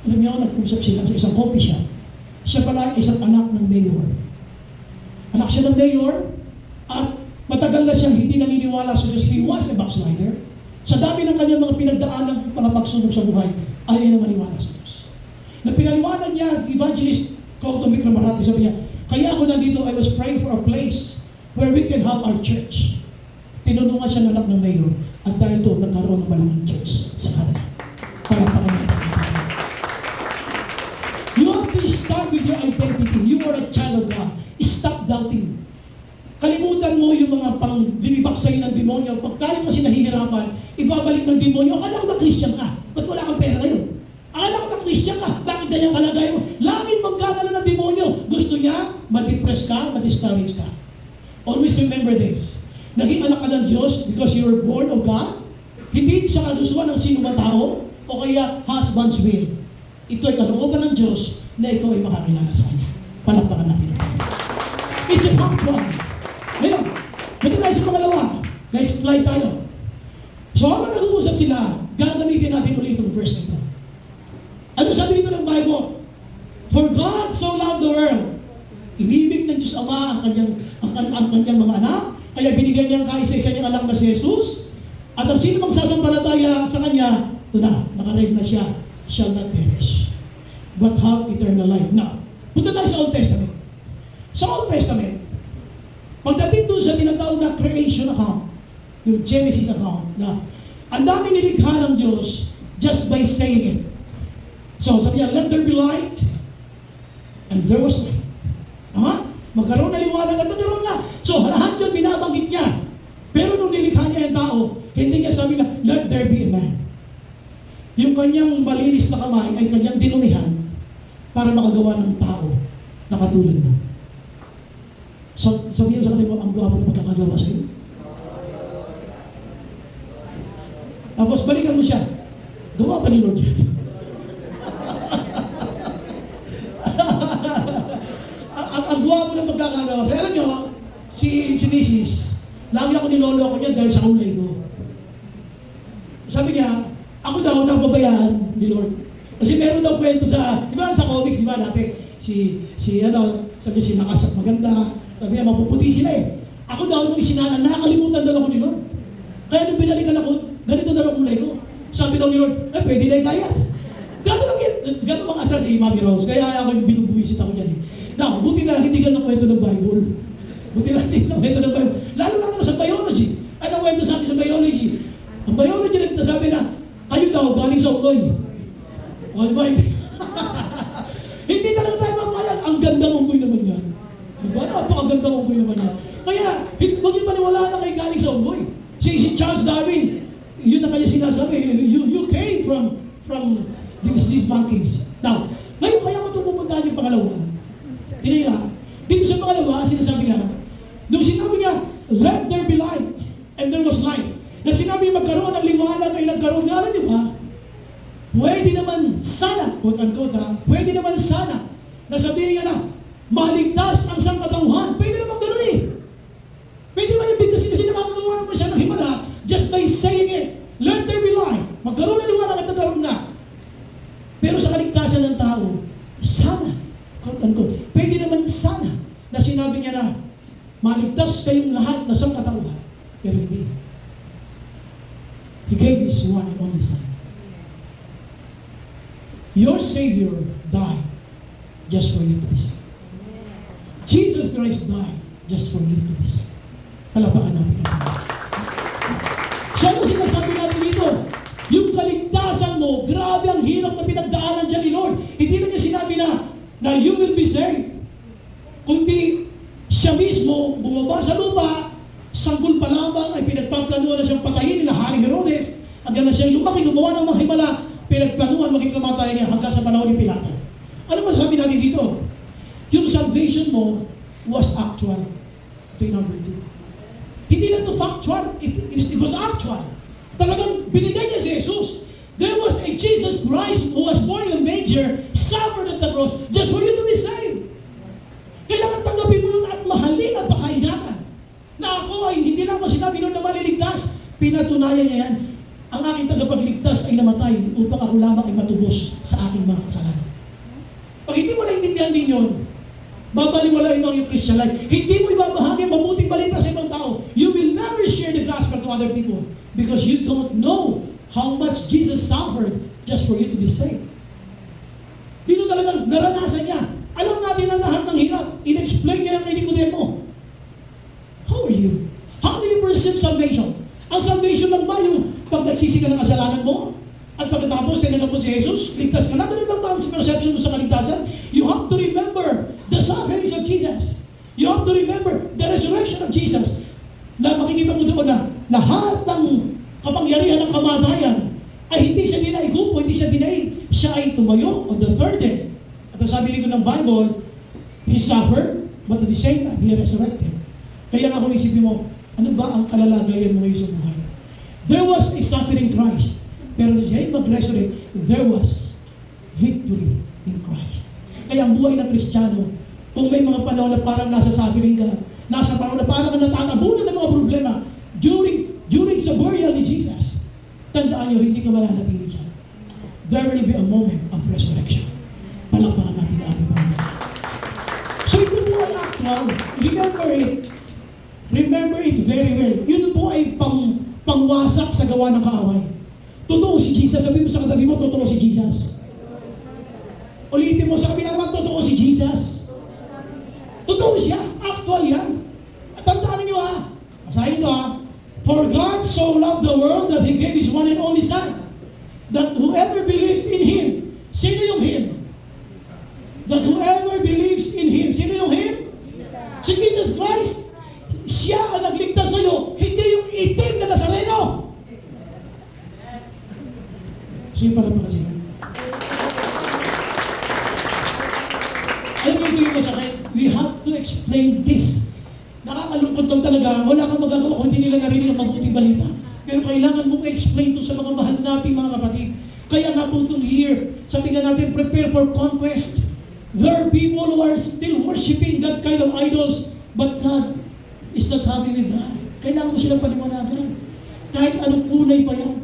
Alam niyo, nag-usap sila sa isang coffee shop. Siya pala ay isang anak ng mayor. Anak siya ng mayor at matagal na siyang hindi naniniwala sa Diyos. He was a backslider. Sa dami ng kanyang mga pinagdaan ng mga pagsubok sa buhay, ayaw niya maniwala sa Diyos. Nang pinaliwanag niya, evangelist Colton Wickramaratne, sabi niya, kaya ako nandito, I was praying for a place where we can have our church. Tinulungan siya ng anak ng mayor at dahil doon nagkaroon ng malaking church sa Canada. Palakpakan natin. You have to start with your identity. You are a child of God. Stop doubting. Kalimutan mo yung mga pang-dinibak sa'yo ng demonyo. Pagkali kasi nahihirapan, ibabalik ng demonyo, akala ko na Christian ka. Ba't wala kang pera ngayon? Akala ko na Christian ka. Bakit ganyan kalagay mo? Laging magkakala ng demonyo. Gusto niya, ma-depress ka, ma-discourage ka. Always remember this. Naging anak ka ng Diyos because you were born of God. Hindi sa kagustuhan ng sino man tao o kaya husband's will. Ito ay kalooban ng Diyos na ikaw ay makakilala sa Kanya. Palakpakan natin. It's a factual. Ngayon, punta tayo sa pangalawa. Next slide tayo. So habang nag-uusap sila, gagamitin natin ulit itong verse na ito. Ano sabi dito ng Bible? For God so loved the world. Inibig ng Diyos Ama ang kanyang mga anak, kaya binigyan niya ang kaisa-isa niyang anak na si Jesus. At ang sino mang sasampalataya sa Kanya, ito na, nakareig na siya, shall not perish, but have eternal life. Now, punta tayo sa Old Testament. Sa Old Testament, pagdating doon sa tinatawag na creation account, yung Genesis account, na ang dami nilikha ng Diyos just by saying it. So, sabi niya, let there be light, and there was light. Tama? Magkaroon na liwanag at nagkaroon na. So, lahat yun binabanggit niya. Pero nung nilikha niya yung tao, hindi niya sabi na, let there be a man. Yung kanyang malinis na kamay ay kanyang dinumihan para makagawa ng tao na katulad mo. So, sabihin sa kanila mo, ang gwapo na magkakagawa sa'yo. Tapos balikan mo siya. Gawa pa ni Lord yan. Ang gwapo na magkakagawa. Kaya alam nyo, si Mrs., lagi ako niloloko niya dahil sa kulay ko. Sabi niya, ako daw napabayaan ni Lord. Kasi meron daw kwento sa, di ba sa comics, di ba dati, sabi si Nakas at maganda, sabi niya, mapuputi sila eh. Ako daw, nung isinalan, nakakalimutan daw ako ni Lord. Kaya nung binalikan ako, ganito na lang kulay ko. Sabi daw ni Lord, pwede na itaya. Gano'n mga asal si Mami Rose, kaya ako yung binubuwisit ako dyan eh. Now, buti na hindi ka ng kwento ng Bible. Buti na hindi ka ng kwento ng Bible. Lalo na sa biology. Anong kwento sa akin sa biology? Ang biology nagsasabi na, kayo daw galing sa uloy. O, diba? Hindi talaga tayo mamayag. Ang ganda ng unggoy naman yan. Diba? Napakaganda ng unggoy naman yan. Kaya, huwag yung maniwala na kayo galing sa unggoy. Si Charles Darwin, yun na kanya sinasabi, you came from these monkeys. Now, ngayon kaya ko itong pupuntahan yung pangalawa. Hindi nga, dito sa pangalawa, sinasabi niya, nung sinabi niya, let there be light, and there was light. Na sinabi magkaroon ng liwanag ay nagkaroon. Alam niyo ba, pwede naman sana, quote-unquote pwede naman sana, na sabihin niya na, maligtas ang sangkatauhan. Pwede naman gano'n eh. Pwede naman yung bigtas kasi nakakagawa naman siya ng himala just by saying it. Let there be light. Magkaroon ng liwanag at nagkaroon na. Pero sa kaligtasan ng tao, sana, quote-unquote, pwede naman sana na sinabi niya na, maligtas kayong lahat na sangkatauhan. Pero hindi. He gave His one and only Son. Your Savior died just for you to be saved. Jesus Christ died just for you to be saved. Palapakan natin. So ano sinasabi natin dito? Yung kaligtasan mo, grabe ang hirap na pinagdaanan dyan ni Lord. Hindi na niya sinabi na you will be saved. Kundi siya mismo bumaba sa lupa, sanggol pa lamang ay pinagpaplanuhan na siyang patayin nila Haring Herodes. Hanggang na siya lumaki, gumawa ng mga himala, pinagplanuhan maging kamatayan niya hanggang sa panahon ni Pilato. Ano ba sabi natin dito? Yung salvation mo was actual. Ito yung number 2. Hindi lang ito factual, it was actual. Talagang binigay niya si Jesus. There was a Jesus Christ who was born in a manger, suffered at the cross, just for you to be saved. Kailangan tanggapin mo yun at mahalin at pakaingatan. Na ako ay hindi lang sinabi nun na maliligtas. Pinatunayan niya yan. Ang aking tagapagligtas ay namatay upang ako lamang ay matubos sa aking mga kasalanan. Pag hindi mo naintindihan din yun, babaliwala mo yung Christian life. Hindi mo ibabahagi ang mabuting balita sa ibang tao. You will never share the gospel to other people because you don't know how much Jesus suffered just for you to be saved. Dito talagang naranasan niya. Alam natin ang lahat ng hirap. In-explain niya ang kay Nicodemo. How are you? How do you perceive salvation? Ang salvation lang ba yung pag nagsisi ka ng kasalanan mo at pagkatapos tinanggap mo si Jesus, ligtas ka na? Ganun lang ba ang perception mo sa kaligtasan? You have to remember the sufferings of Jesus. You have to remember the resurrection of Jesus. Na makikita mo doon na lahat ng kapangyarihan ng kamatayan ay hindi siya dinaigupo, hindi siya dinaig. Siya ay tumayo on the third day. At sabi rin ko ng Bible, He suffered, but at the same time, He resurrected. Kaya nga kung isipin mo, ano ba ang kalalagayan mo ngayon sa buhay? There was a suffering Christ. Pero nung siya ay mag-resurrect, there was victory in Christ. Kaya ang buhay ng Kristiyano, kung may mga panahon na parang nasa suffering ka, nasa panahon na parang natatabunan ng mga problema, during sa burial ni Jesus, tandaan niyo, hindi ka mananatili dyan. There will be a moment of resurrection. Palakpakan natin ang remember it. Remember it very well. Yun po ay pangwasak sa gawa ng kaaway. Totoo si Jesus. Sabi mo sa katabi mo, totoo si Jesus. Ulitin mo sa kabila naman, totoo si Jesus. Totoo siya. Actual yan. At tandaan niyo ha. Basahin ito ha. For God so loved the world that He gave His one and only Son, that whoever believes in Him, sino yung Him? That whoever believes in Him, sino yung Him? Si Jesus Christ. Siya ang nagligtas sa iyo, hindi yung itim na Nazareno. Sino pala pa kasi? Alam mo ito yung masakit. We have to explain this. Nakakalungkot lang talaga. Wala kang magagawa kung hindi nila narinig ang mabuting balita. Pero kailangan mong explain to sa mga mahal nating mga kapatid. Kaya nga po itong year, sabi nga natin, prepare for conquest. There are people who are still worshiping that kind of idols, but God is not happy with that. Kailangan mo silang paliwanagan. Kahit anong kulay pa yan.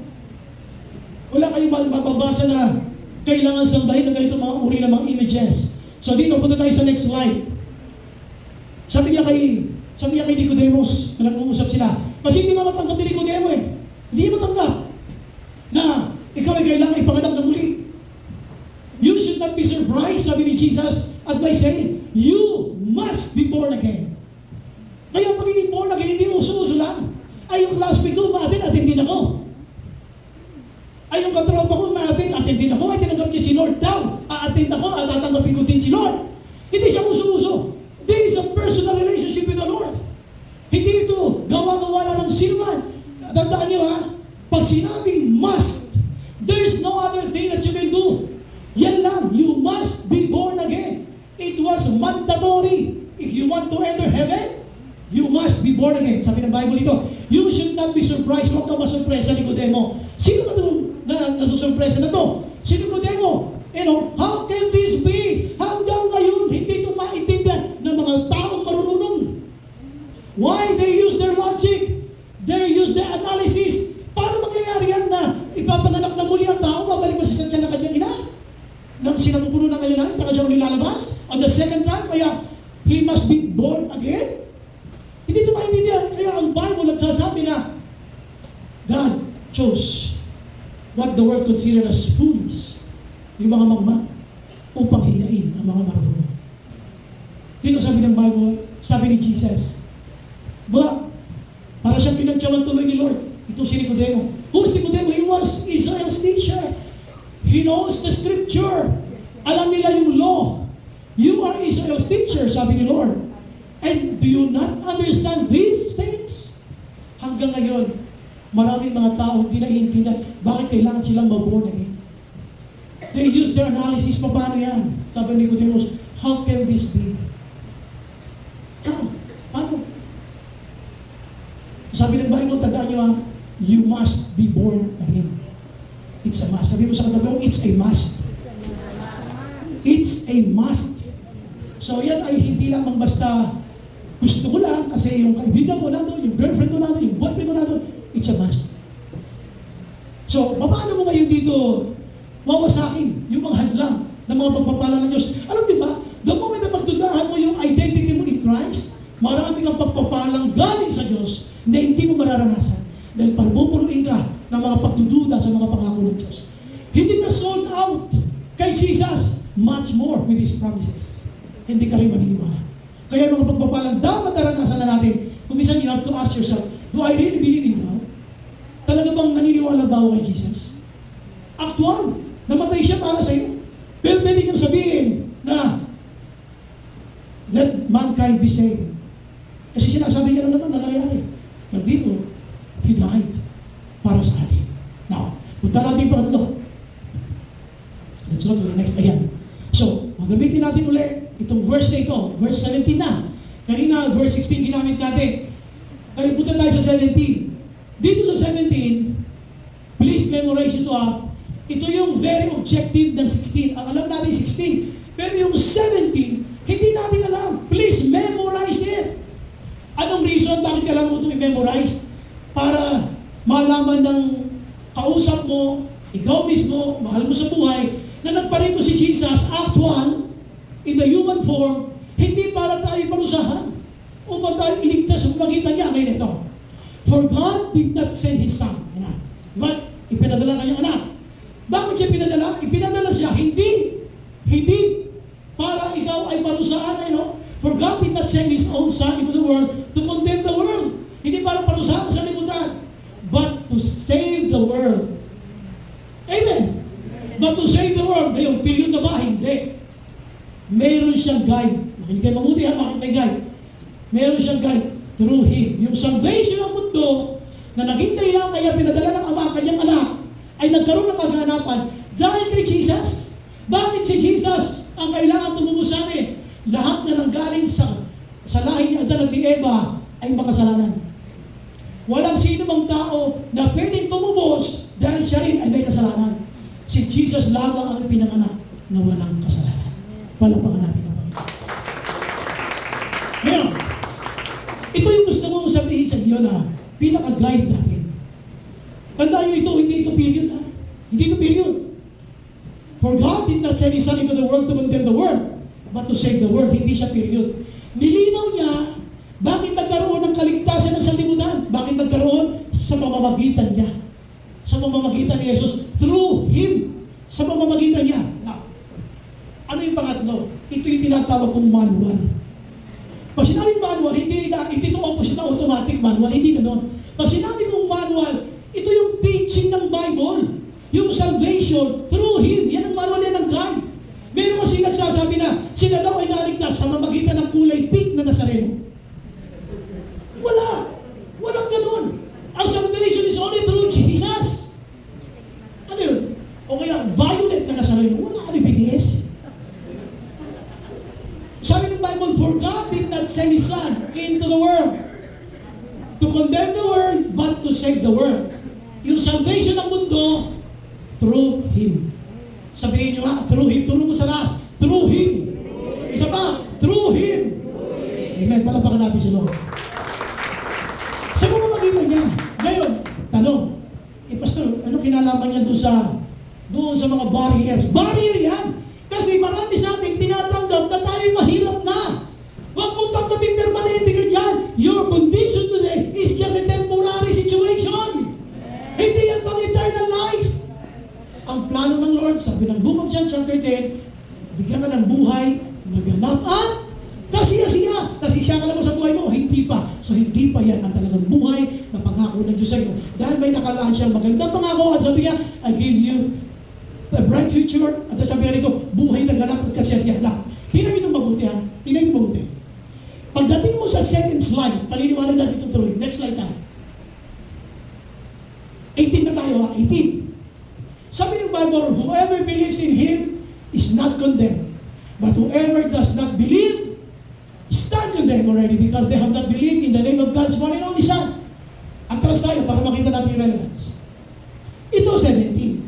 Wala kayong mababasa na kailangan sambahin ng ganito mga uri ng mga images. So dito, punta tayo sa next slide. Sabi niya kay Nicodemus, na nag-uusap sila. Kasi hindi mo matanggap ni Nicodemo eh. Hindi mo matanggap na ikaw ay kailangan ipanganak na muli. You should not be surprised, sabi ni Jesus, at by saying, you must be born again. Kaya pagiging born again, hindi uso-uso lang. Ay, yung classmate ko, umaatin din ako. Ay, yung katropa ko, umaatin din ako. Ay, tinanggap niya si Lord daw. Aatin ako, at tatanggapin ko din si Lord. Hindi siya uso-uso. This is a personal relationship with the Lord. Hindi ito gawa-gawa lang ng sinuman. Tandaan niyo ha, pag sinabing must, there's no other thing that you can do. Yan lang, you must be born again. It was mandatory. If you want to enter heaven, you must be born again. Sabi ng Bible ito, you should not be surprised. Huwag kang masurpresa ni Nicodemo. Sino ba ito nasusurpresa na to? Si Nicodemo. How can this be? Hanggang ngayon, hindi ito maintindihan ng mga taong marunong. Why? They use their logic. They use their analysis. Paano mangyayari yan na ipapanganak na muli ang tao, babalik ba sa sasya ng kanyang ina? Nang sinapupuno ng kanyang ina, saka siya ulit lalabas? On the second time, kaya he must be born again? Hindi ito maintindihan. Kaya ang Bible nagsasabi na God chose what the world considered as fools, yung mga magma, upang hiyain ang mga marunong. Dito sabi ng Bible, sabi ni Jesus, para siyang pinagtyawan tuloy ni Lord. Ito si Nicodemo. Who's Nicodemo? He was Israel's teacher. He knows the scripture. Alam nila yung law. You are Israel's teacher, sabi ni Lord. And do you not understand these things? Hanggang ngayon, maraming mga tao hindi naiintindihan bakit kailangan silang maborn again. They use their analysis, paano yan? Sabi ni Nicodemus, how can this be? Paano? Sabi ng Bible, tandaan nyo you must be born again. It's a must. Sabi mo sa katabi mo, it's a must. It's a must. So yan ay hindi lamang basta gusto ko lang kasi yung kaibigan ko nato, yung girlfriend ko nato, yung boyfriend ko nato, it's a must. So, paano mo ngayon dito mawasakin yung mga hadlang ng mga pagpapala ng Diyos? Alam di ba, the moment na pagdudahan mo yung identity mo in Christ, marami kang pagpapalang galing sa Diyos na hindi mo mararanasan dahil pagpupunuin ka ng mga pagdududa sa mga pangako ng Diyos. Hindi ka sold out kay Jesus, much more with His promises. Hindi ka rin maniniwala. Kaya mga pagpapalang dapat naranasan na natin, kung minsan you have to ask yourself, do I really believe in God? Talaga bang naniniwala ba ako kay Jesus? Aktual, namatay siya para sa iyo. Pero pwede kang sabihin na let mankind be saved. Kasi sinasabi niya naman nangyayari. Pero dito, He died para sa atin. Now, punta natin pa ito. Let's go to the next again. So, magamitin natin ulit itong verse na ito, verse 17 na. Kanina, verse 16 ginamit natin. Kaya punta tayo sa 17. Dito sa 17, please memorize ito Ito yung very objective ng 16. Ang alam natin 16. Pero yung 17, hindi natin alam. Please memorize it. Anong reason bakit kailangan mo ito i-memorize? Para malaman ng kausap mo, ikaw mismo, mahal mo sa buhay, na nagparito si Jesus, actual, in the human form, hindi para tayo parusahan. ba tayo iligtas sa pamagitan niya? Ngayon ito. For God did not send His Son. Ayan. Diba? Ipinadala kanyang anak. Bakit siya pinadala? Ipinadala siya, hindi para ikaw ay parusaan, ano? For God did not send His own Son into the world to condemn the world. Hindi para parusaan sa libutan, but to save the world. Amen? But to save the world. Ngayon, period na ba? Hindi. Meron siyang guide. Makinig kayo mabuti ha, bakit may guide? Meron siyang guide through Him. Yung salvation ng mundo na naging dahilan kaya pinadala ng Ama kanyang anak ay nagkaroon ng kaganapan dahil kay Jesus. Bakit si Jesus ang kailangan tumubos sa amin? Lahat na nanggaling sa lahi ni Adan at ni Eva ay makasalanan. Walang sino mang tao na pwedeng tumubos dahil siya rin ay may kasalanan. Si Jesus lamang ang pinanganak na walang kasalanan. Palapakan natin ang Panginoon. Ngayon, ito yung gusto mong sabihin sa iyo na pinaka-guide natin. Tandaan nyo ito, hindi ito period ha. Hindi ito period. For God did not send His Son into the world to condemn the world, but to save the world. Hindi siya period. Nilinaw niya, bakit nagkaroon ng kaligtasan ng sanlibutan? Bakit nagkaroon? Sa pamamagitan niya. Sa pamamagitan ni Jesus. Through Him. Sa pamamagitan niya. Now, ano yung pangatlo? Ito yung tinatawag kong manual. Pag sinabing manual, hindi ito opposite na automatic manual. Hindi ganoon. Pag sinabi kong manual, ito yung teaching ng Bible. Yung salvation through Him. Yan ang manual, yan ang guide. Meron kasi nagsasabi na sila daw ay naligtas sa mamagitan ng kulay pink na Nazareno. Wala. Walang ganun. Ang salvation is only through Jesus. Ano yun? O kaya violet na Nazareno. Wala ka BDS. Sabi ng Bible, for God did not send His Son into the world to condemn the world, but to save the world. Yung salvation ng mundo, through Him. Sabihin nyo ha, through Him. Turo mo sa lakas, through Him. Isa pa, through Him. Amen. Palapakan natin sa Lord. Sa pamamagitan niya. Ngayon, tanong, Pastor, ano kinalaman niya doon sa mga barriers? Barrier yan! Kasi marami sa atin tinatanggap na tayo mahirap na. Huwag mong tanggapin permanente ka dyan. Your condition today is just a temporary situation. Hindi yan pang eternal life. Ang plano ng Lord, sabi ng Book of John chapter 10, bigyan ka ng buhay, maganap at kasiya-siya. Nasisiya ka naman sa buhay mo, hindi pa. So hindi pa yan ang talagang buhay na pangako ng Diyos sa iyo. Dahil may nakalaan siyang magandang pangako at sabi niya, I give you a bright future. At sabi niya rito, buhay na ganap at kasiya-siya. Tingnan niyo mabuti ha. Tingnan niyo mabuti. Pagdating mo sa second slide, paliniwanag natin ito tuloy. Next slide tayo. 18 na tayo ha, 18. Sabi ng Bible, whoever believes in Him is not condemned. But whoever does not believe, stand condemned already because they have not believed in the name of God's one and only Son. Atras tayo para makita natin yung relevance. Ito 17.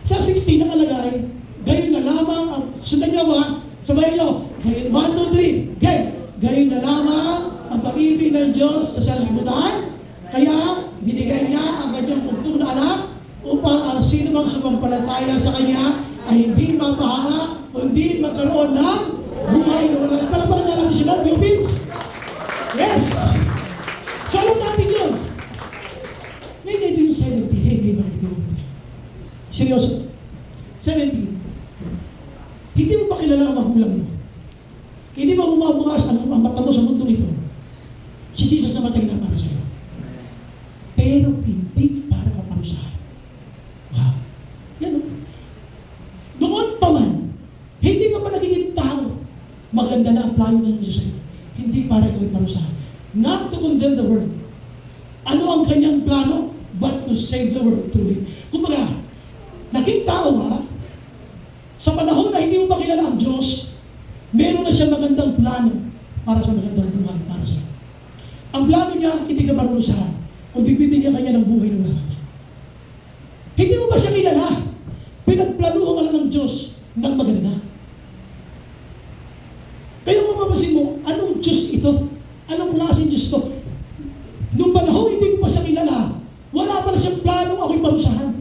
Sa 16 nakalagay, gayon na lamang ang, sundan nyo ba? Sabayan nyo, 1, 2, 3, gayon na lamang ang pag-ibig ng Diyos sa sanlibutan. Kaya, binigay niya ang kanyang bugtong na anak upang ang sino mang sumampalataya sa Kanya ay hindi mapahanga, kundi magkaroon ng buhay na walang palapakan na lang si Lord Philippines. Yes! So alam natin yun. Ngayon ito yung 70. Hey, may bakit ko. Seryoso. 70. Hindi mo ba kilala ang magulang mo? Hindi mo bumabukas ang mata mo sa mundo nito. Si Jesus namatay na para sa iyo. Pero hindi para kaparusahan. Wow. Yan o. Doon pa man, hindi ka pa nagiging tao. Maganda na ang plano ng Diyos sa'yo. Hindi para ikaw parusahan. Not to condemn the world. Ano ang kanyang plano? But to save the world through Him. Kumbaga, naging tao ha, sa panahon na hindi mo pa kilala ang Diyos, meron na siya magandang plano para sa magandang buhay para sa iyo. Ang plano niya, hindi ka parusahan. Kundi bibigyan kanya ng buhay ng lahat. Hindi mo ba siya kilala? Pinagplanuhan ka lang ng Diyos ng maganda. Kaya kung mapasin mo, anong Diyos ito? Anong klaseng Diyos ito? Nung panahon hindi ko pa siya kilala, wala pala siyang plano ako'y parusahan.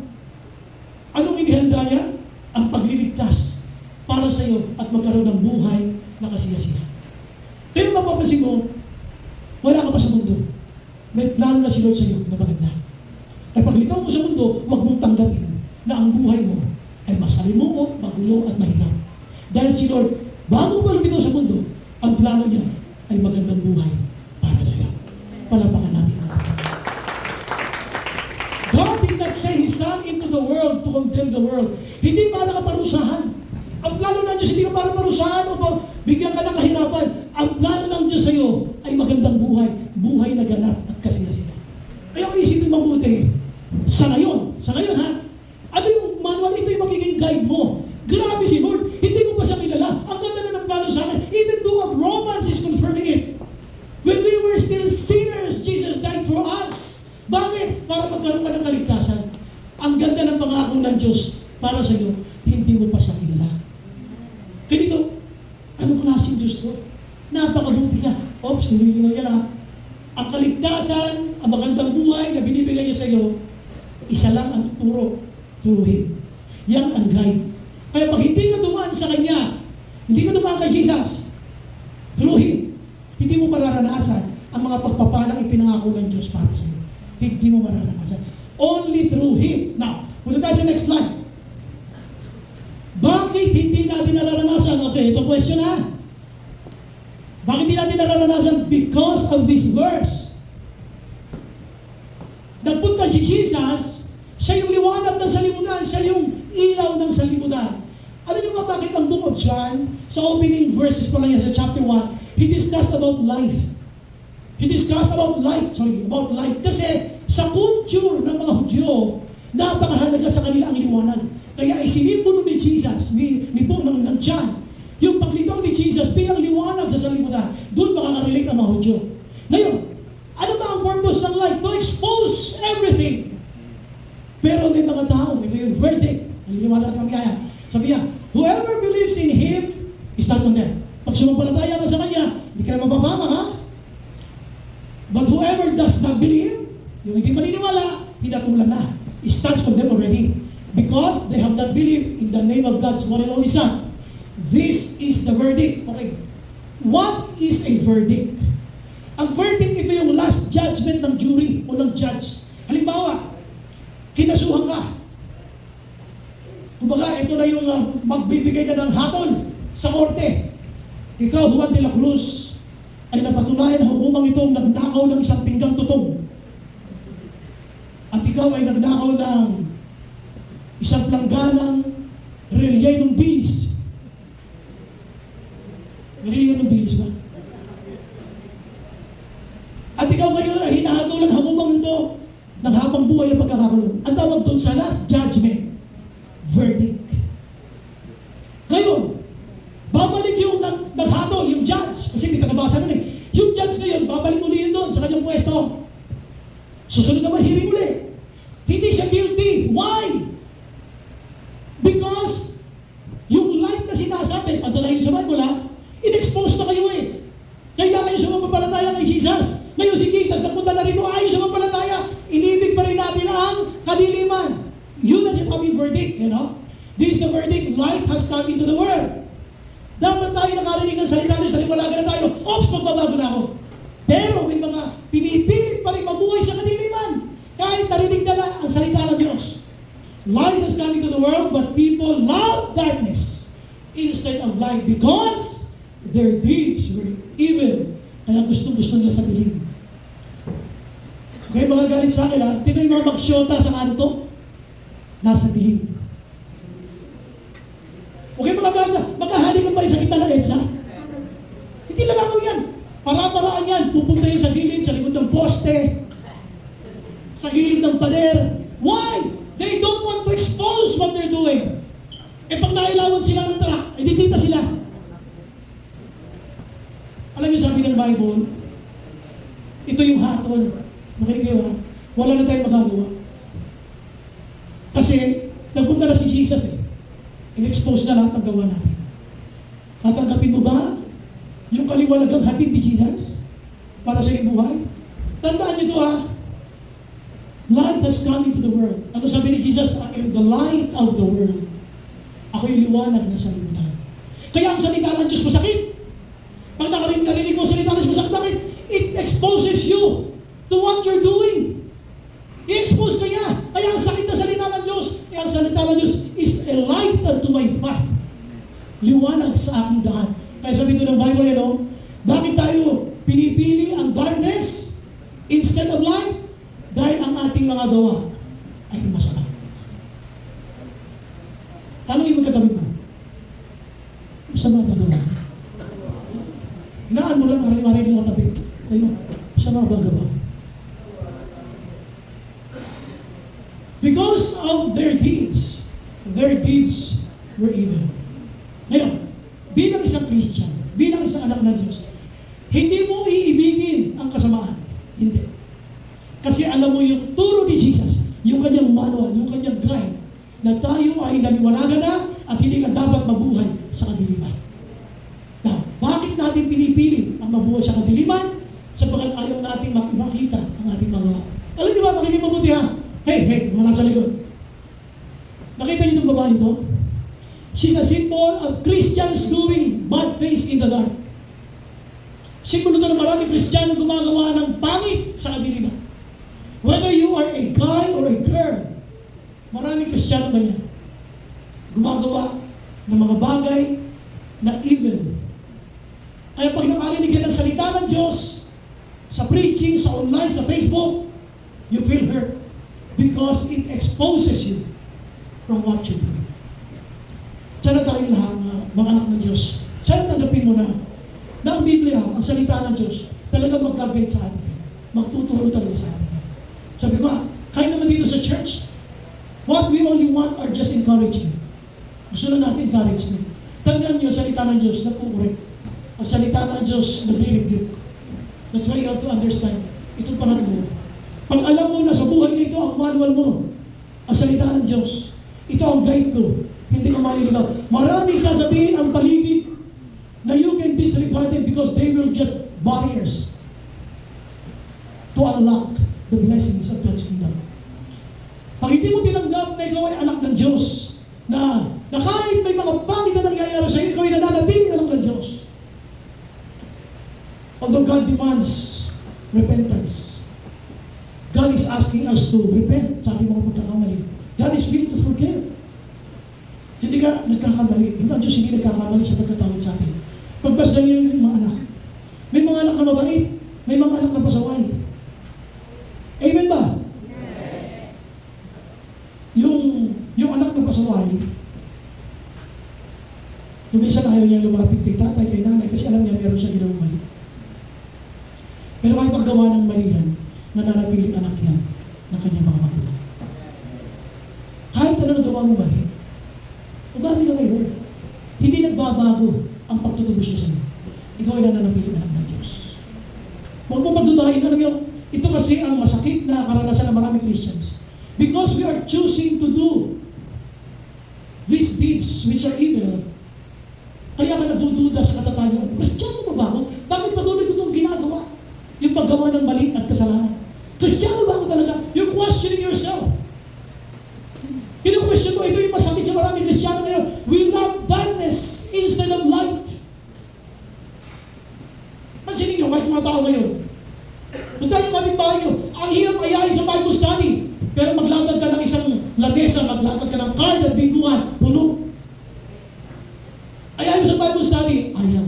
Anong inihanda niya? Ang pagliligtas para sa iyo at magkaroon ng buhay na kasiyasiya. Kaya mapapasin mo, wala ka pa sa mundo. May plano na si Lord sa iyo na maganda. Kapag ikaw mo sa mundo, huwag mong tanggapin na ang buhay mo ay masalimuot, magulo at mahirap. Dahil si Lord, bago mo lumitaw sa mundo, ang plano niya ay magandang buhay para sa iyo. Palapakan natin. God did not send His Son into the world to condemn the world. Hindi para kaparusahan. Ang plano ng Diyos hindi ka para parusahan o bigyan ka ng kahirapan. Ang plano ng Diyos sa iyo ay magandang buhay. Buhay na ganap at kasila-sila. Kaya kung isipin mabuti, sa ngayon ha, ano yung manual, ito yung magiging guide mo. Grabe si Lord, hindi mo pa siya kilala. Ang ganda na ng plano sa akin. Even book of Romans is confirming it. When we were still sinners, Jesus died for us. Bakit? Para magkaroon ka ng kaligtasan. Ang ganda ng pangako ng Diyos para sa iyo, hindi mo pa siya kilala. Ganito, anong klaseng Diyos to? Napakabuti niya. Oops, nililinaw niya lang. Ang kaligtasan, ang magandang buhay na binibigay niya sa iyo, isa lang ang turo, through Him. Yan ang guide. Kaya pag hindi ka dumaan sa Kanya, hindi ka dumaan kay Jesus, through Him, hindi mo mararanasan ang mga pagpapalang ipinangako ng Diyos para sa iyo. Hindi mo mararanasan. Only through Him. Now, punta tayo sa next slide. Bakit hindi natin nararanasan? Okay, ito question ha. Bakit hindi natin nararanasan? Because of this verse. Nagpunta si Jesus, siya yung liwanag ng salimutan, siya yung ilaw ng salimutan. Alam niyo ba bakit ang Book of John, sa opening verses pa lang yan sa chapter 1, he discussed about life. He discussed about light. Kasi sa culture ng mga Hudyo, napakahalaga sa kanila ang liwanag. Kaya isinimbolo ni Jesus, ni John, yung paglitaw ni Jesus bilang liwanag sa salimutan. Doon makaka-relate ang mga Hudyo. Ngayon, ano ba ang purpose ng light? To expose everything. Pero may mga tao, ito yung verdict. Naliliwanag natin mamaya. Sabi niya, whoever believes in Him is not condemned. Pag sumampalataya ka sa Kanya, hindi ka na mapapama, ha? But whoever does not believe, yung hindi maniniwala, hinatulan na. It stands condemned already. Because they have not believed in the name of God's one and only Son. This is the verdict. Okay. What is a verdict? Ang verdict, ito yung last judgment ng jury o ng judge. Halimbawa, kinasuhan ka. Kumbaga, ito na yung magbibigay ka ng hatol sa korte. Ikaw, Juan de la Cruz, ay napatunayan na hukumang itong nagnakaw ng isang pinggang tutong. At ikaw ay nagnakaw ng isang plangganang relyenong dilis. Relyenong dilis ba? At ikaw ngayon ay hinahatulan ng hukumang ito ng habang buhay na pagkakakulong. Ang tawag doon sa last judgment, verdict. Ngayon, babalik yung naghatol, yung judge. Kasi may tagabasa nun eh. Yung judge ngayon, babalik uli yun doon sa kanyang pwesto. Susunod naman, hearing uli. Hindi siya guilty. Why? Because yung light na sinasabi, padalahin sa Bible ha, in-expose na kayo eh. Kailangan nyo sumampalataya kay Jesus. Ngayon si Jesus, nagpunta na rito, ayaw sumampalataya. Inibig pa rin natin ang kadiliman. Yun na yung verdict, you know? This is the verdict. Light has come into the world. Dapat tayo nakarinig ng salita niyo, saliwalagan na tayo. Oops, magbabago na ako. Pero may mga pinipilit pa rin mabuhay sa kadiliman. Kahit narinig na lang ang salita ng Diyos. Light has come into the world, but people love darkness instead of light because their deeds were evil. Kaya gusto nila sabihin. Okay, mga galit sa akin ha, tingnan yung mga magsyota sa kanto, nasa dilim. Okay, mga galit, maghahalikan pa rin sa gitna ng EDSA. Hindi lang ako yan. Para-paraan yan. Pupunta yun sa gilid, sa likod ng poste, sa gilid ng pader. Why? They don't want to expose what they're doing. Eh pag nailawan sila ng truck, eh ditita sila. Alam niyo sabi ng Bible, ito yung hatol. Makinig kayo ha? Wala na tayong magagawa. Kasi nagpunta na si Jesus eh. In-expose na lahat ng gawa natin. Tatanggapin mo ba yung kaliwanagang hatid ni Jesus para sa iyong buhay? Tandaan niyo ito ha. Light has come into the world. Ano sabi ni Jesus? I am the light of the world. Ako yung liwanag na sa limutan. Kaya ang salita ng Diyos masakit. Pag narinig mo ang salita ng Diyos masakit, bakit? It exposes to what you're doing. I-expose ka niya. Kaya ang sakit na salita ng Diyos, ang salita ng Diyos is a light unto my path. Liwanag sa aking daan. Kaya sabi ko ng Bible, bakit tayo pinipili ang darkness instead of light? Dahil ang ating mga gawa ay masama. Tanongin mo katabi mo, masama ba gawa? Hinaan mo lang, maray-maray mo katabi. Ayun, masama ba gawa? Because of their deeds were evil. Ngayon, bilang isang Christian, bilang isang anak ng Diyos, hindi mo iibigin ang kasamaan. Hindi. Kasi alam mo yung turo ni Jesus, yung kanyang manual, yung kanyang guide, na tayo ay naliwanagan na at hindi ka dapat mabuhay sa kadiliman. Now, bakit natin pinipili ang mabuhay sa kadiliman? Sapagkat ayaw natin makita ang ating mga. Alam niyo ba, makinig mabuti ha? Hey, mga nasa likod. Nakita niyo itong babae ito? She's a symbol of Christians doing bad things in the dark. Simbolo ito na maraming Kristiyano gumagawa ng pangit sa kadiliman. Whether you are a guy or a girl, maraming Kristiyano ganyan. Gumagawa ng mga bagay na evil. Kaya pag nakarinig ka ng salita ng Diyos, sa preaching, sa online, sa Facebook, you feel hurt because it exposes you from what you do. Sana tayo lahat, mga anak ng Diyos, sana tanggapin mo na ang Biblia, ang salita ng Diyos, talagang mag-guide sa atin. Magtuturo talaga sa atin. Sabi ko, kahit naman dito sa church, what we only want are just encouraging. Gusto na natin encouragement. Tandaan nyo, salita ng Diyos, nagkukurek. Ang salita ng Diyos, nag-rebuke. That's why you have to understand. Itong pangatlo. Pag alam mo na sa buhay na ito, ang manual mo, ang salita ng Diyos, ito ang guide ko. Hindi ko maliligaw. Maraming sasabihin ang paligid na you can disregard them because they will just barriers to unlock the blessings of God's kingdom. Pag hindi mo tinanggap na ikaw ay anak ng Diyos, na kahit may mga pangit na nangyayari sa iyo, ikaw ay nananatili anak ng Diyos. Although God demands repentance, God is asking us to repent sa ating mga pagkakamali. God is willing to forgive. Hindi ka nagkakamali. Ang Diyos hindi nagkakamali sa pagkatawad sa atin. Pagbasta niyo yung mga anak. May mga anak na mabait. May mga anak na pasaway. Amen ba? Yung anak na pasaway, tumisan ayaw niya lumapit kay tatay, kay nanay, kasi alam niya meron siya ginawang mali. Pero kahit paggawa ng mali yan, nananatiling anak niya ng kanyang mga magulang. Kahit ano nagawa mo mali, ugali na kayo. Hindi nagbabago ang pagtutubos niyo sa iyo. Ikaw ay nananatiling anak ng Diyos. Huwag mo pagdudahin, alam niyo, ito kasi ang masakit na karanasan ng maraming Christians. Because we are choosing to do these deeds which are evil, kaya ka nagdududa sa katatagan. Kristiyano ba ba ako? Bakit patuloy ko itong ginagawa? Yung paggawa ng mali at kasalanan. Kristiyano ba ako talaga? You're questioning yourself. Kinu-question mo, ito yung masakit sa maraming Kristiyano ngayon. We love darkness instead of light. Pansinin nyo, kahit mga tao ngayon, kung tayo kapit-bahay nyo, ang hirap ayayin sa Bible study, pero maglatag ka ng isang lamesa, maglatag ka ng card at bingguhan, puno. Ayayin mo sa Bible study, ayaw.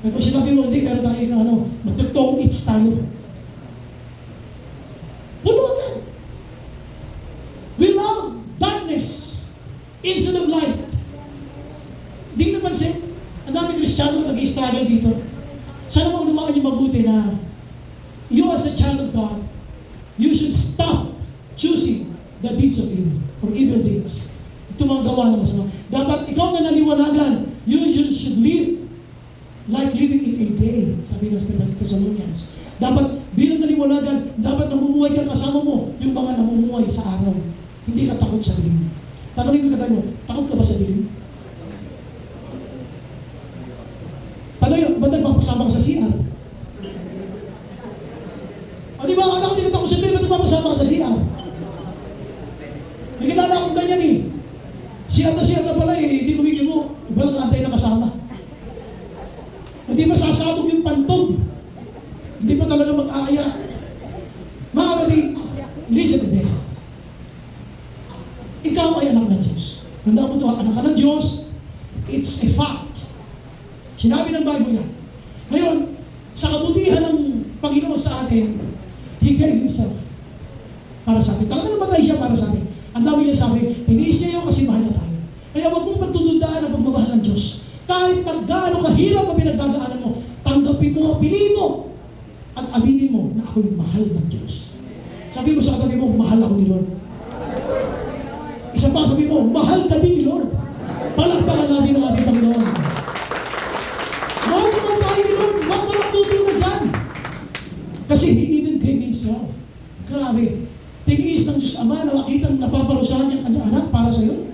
At kung sinabi mo, hindi, pero tayo magtutong eats tayo. Puno agad. We love darkness instead of light. Hindi naman siya, ang dami Kristiyano nag-i-struggle dito. Sana mo unamaan niyo mabuti na you as a child of God, you should stop choosing the deeds of evil or evil deeds. Ito mga gawa ng masama. Dapat ikaw na naliwanagan, you should live like living in a day, sabi ng Thessalonians. Dapat bilang naliwanagan, dapat namumuhay ka kasama mo yung mga namumuhay sa araw. Hindi ka takot sa dilim. Tanongin mo ka tayo, takot ka ba sa dilim? Tanongin, ba't nagpapasama ka sa CR? O di ba, anak ko, di ka takot sa dilim, ba't nagpapasama ka sa CR? May kilala akong ganyan eh. CR na pala eh, hindi kumigil mo, walang antay na kasama. Hindi masasabog yung pantog. Hindi pa talaga mag-aaya. Tanda mo ito, anak ka ng Diyos, it's a fact. Sinabi ng Bible yan. Ngayon, sa kabutihan ng Panginoon sa atin, He gave Himself para sa atin. Talaga namatay siya para sa atin. Ang dami niya sabi, hiniis niya yun kasi mahal na tayo. Kaya huwag mong pagtutundaan ang pagmamahal ng Diyos. Kahit na gaano kahirap ang pinagdadaanan mo, tanggapin mo, piliin mo, at aminin mo na ako'y mahal ng Diyos. Sabi mo sa katabi mo, mahal ako ni Lord. Isa pa, sabi mo, mahal ka din ni Lord. Palakpakan natin ang ating Panginoon. Mahal naman tayo ni Lord. Huwag mo nakutulong na dyan. Kasi He even gave Himself. Grabe. Tingis ng Diyos Ama na makitang napaparusahan niyang kanyang anak para sa iyo.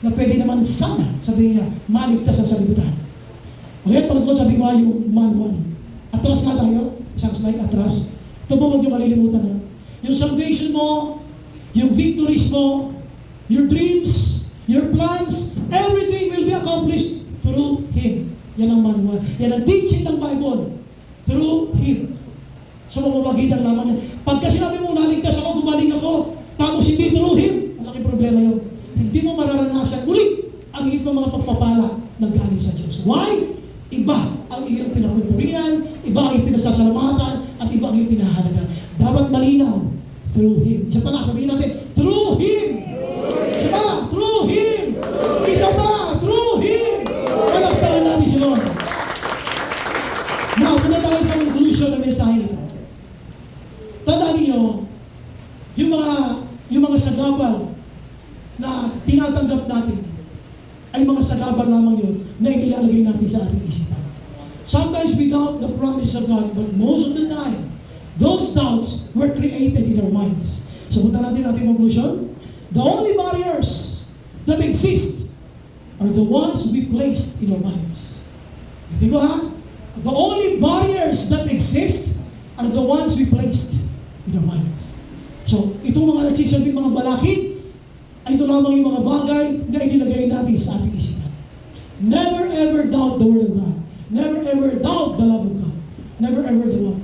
Na pwede naman sana, sabi niya, maligtas sa sanlibutan. Okay, pagkat ko sabi ko yung man. Atras nga tayo. Isang slide atras. Ito po huwag yung kalilimutan na. Yung salvation mo, yung victories mo, your dreams, your plans, everything will be accomplished through Him. Yan ang manual. Yan ang teaching ng Bible. Through Him. Sa mamamagitan lamang yan. Pagka sinabi mo, naligtas ako, gumaling ako, tapos hindi through Him, malaking problema yun. Hindi mo mararanasan ulit ang iyong mga pagpapala ng galing sa Diyos. Why? Iba ang iyong pinapupurihan, iba ang iyong pinasasalamatan, at iba ang iyong pinahalaga. Dapat malinaw, through Him. Isa pa nga, sabihin natin, through Him! Isa pa, through Him! Isa pa, through Him! Palakpakan natin si Lord. Now, muna tayo sa conclusion ng mensahe. Tandaan ninyo, yung mga sagabal na tinatanggap natin ay mga sagabal lamang yun na inilalagay natin sa ating isipan. Sometimes we doubt the promises of God, but most of the time, those doubts were created in our minds. So, punta natin ating conclusion. The only barriers that exist are the ones we placed in our minds. Hindi ko ha? The only barriers that exist are the ones we placed in our minds. So, itong mga nagsisilbing mga balakid, ay ito lamang yung mga bagay na inilagay natin sa ating isipan. Never ever doubt the Word of God. Never ever doubt the love of God. Never ever doubt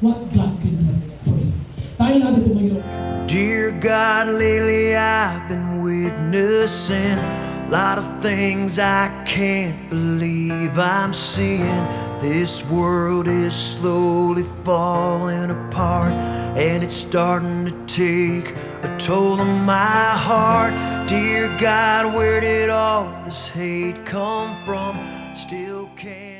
what God can do for you. Tayo natin tumayo. Dear God, lately I've been witnessing a lot of things I can't believe I'm seeing. This world is slowly falling apart, and it's starting to take a toll on my heart. Dear God, where did all this hate come from? Still can't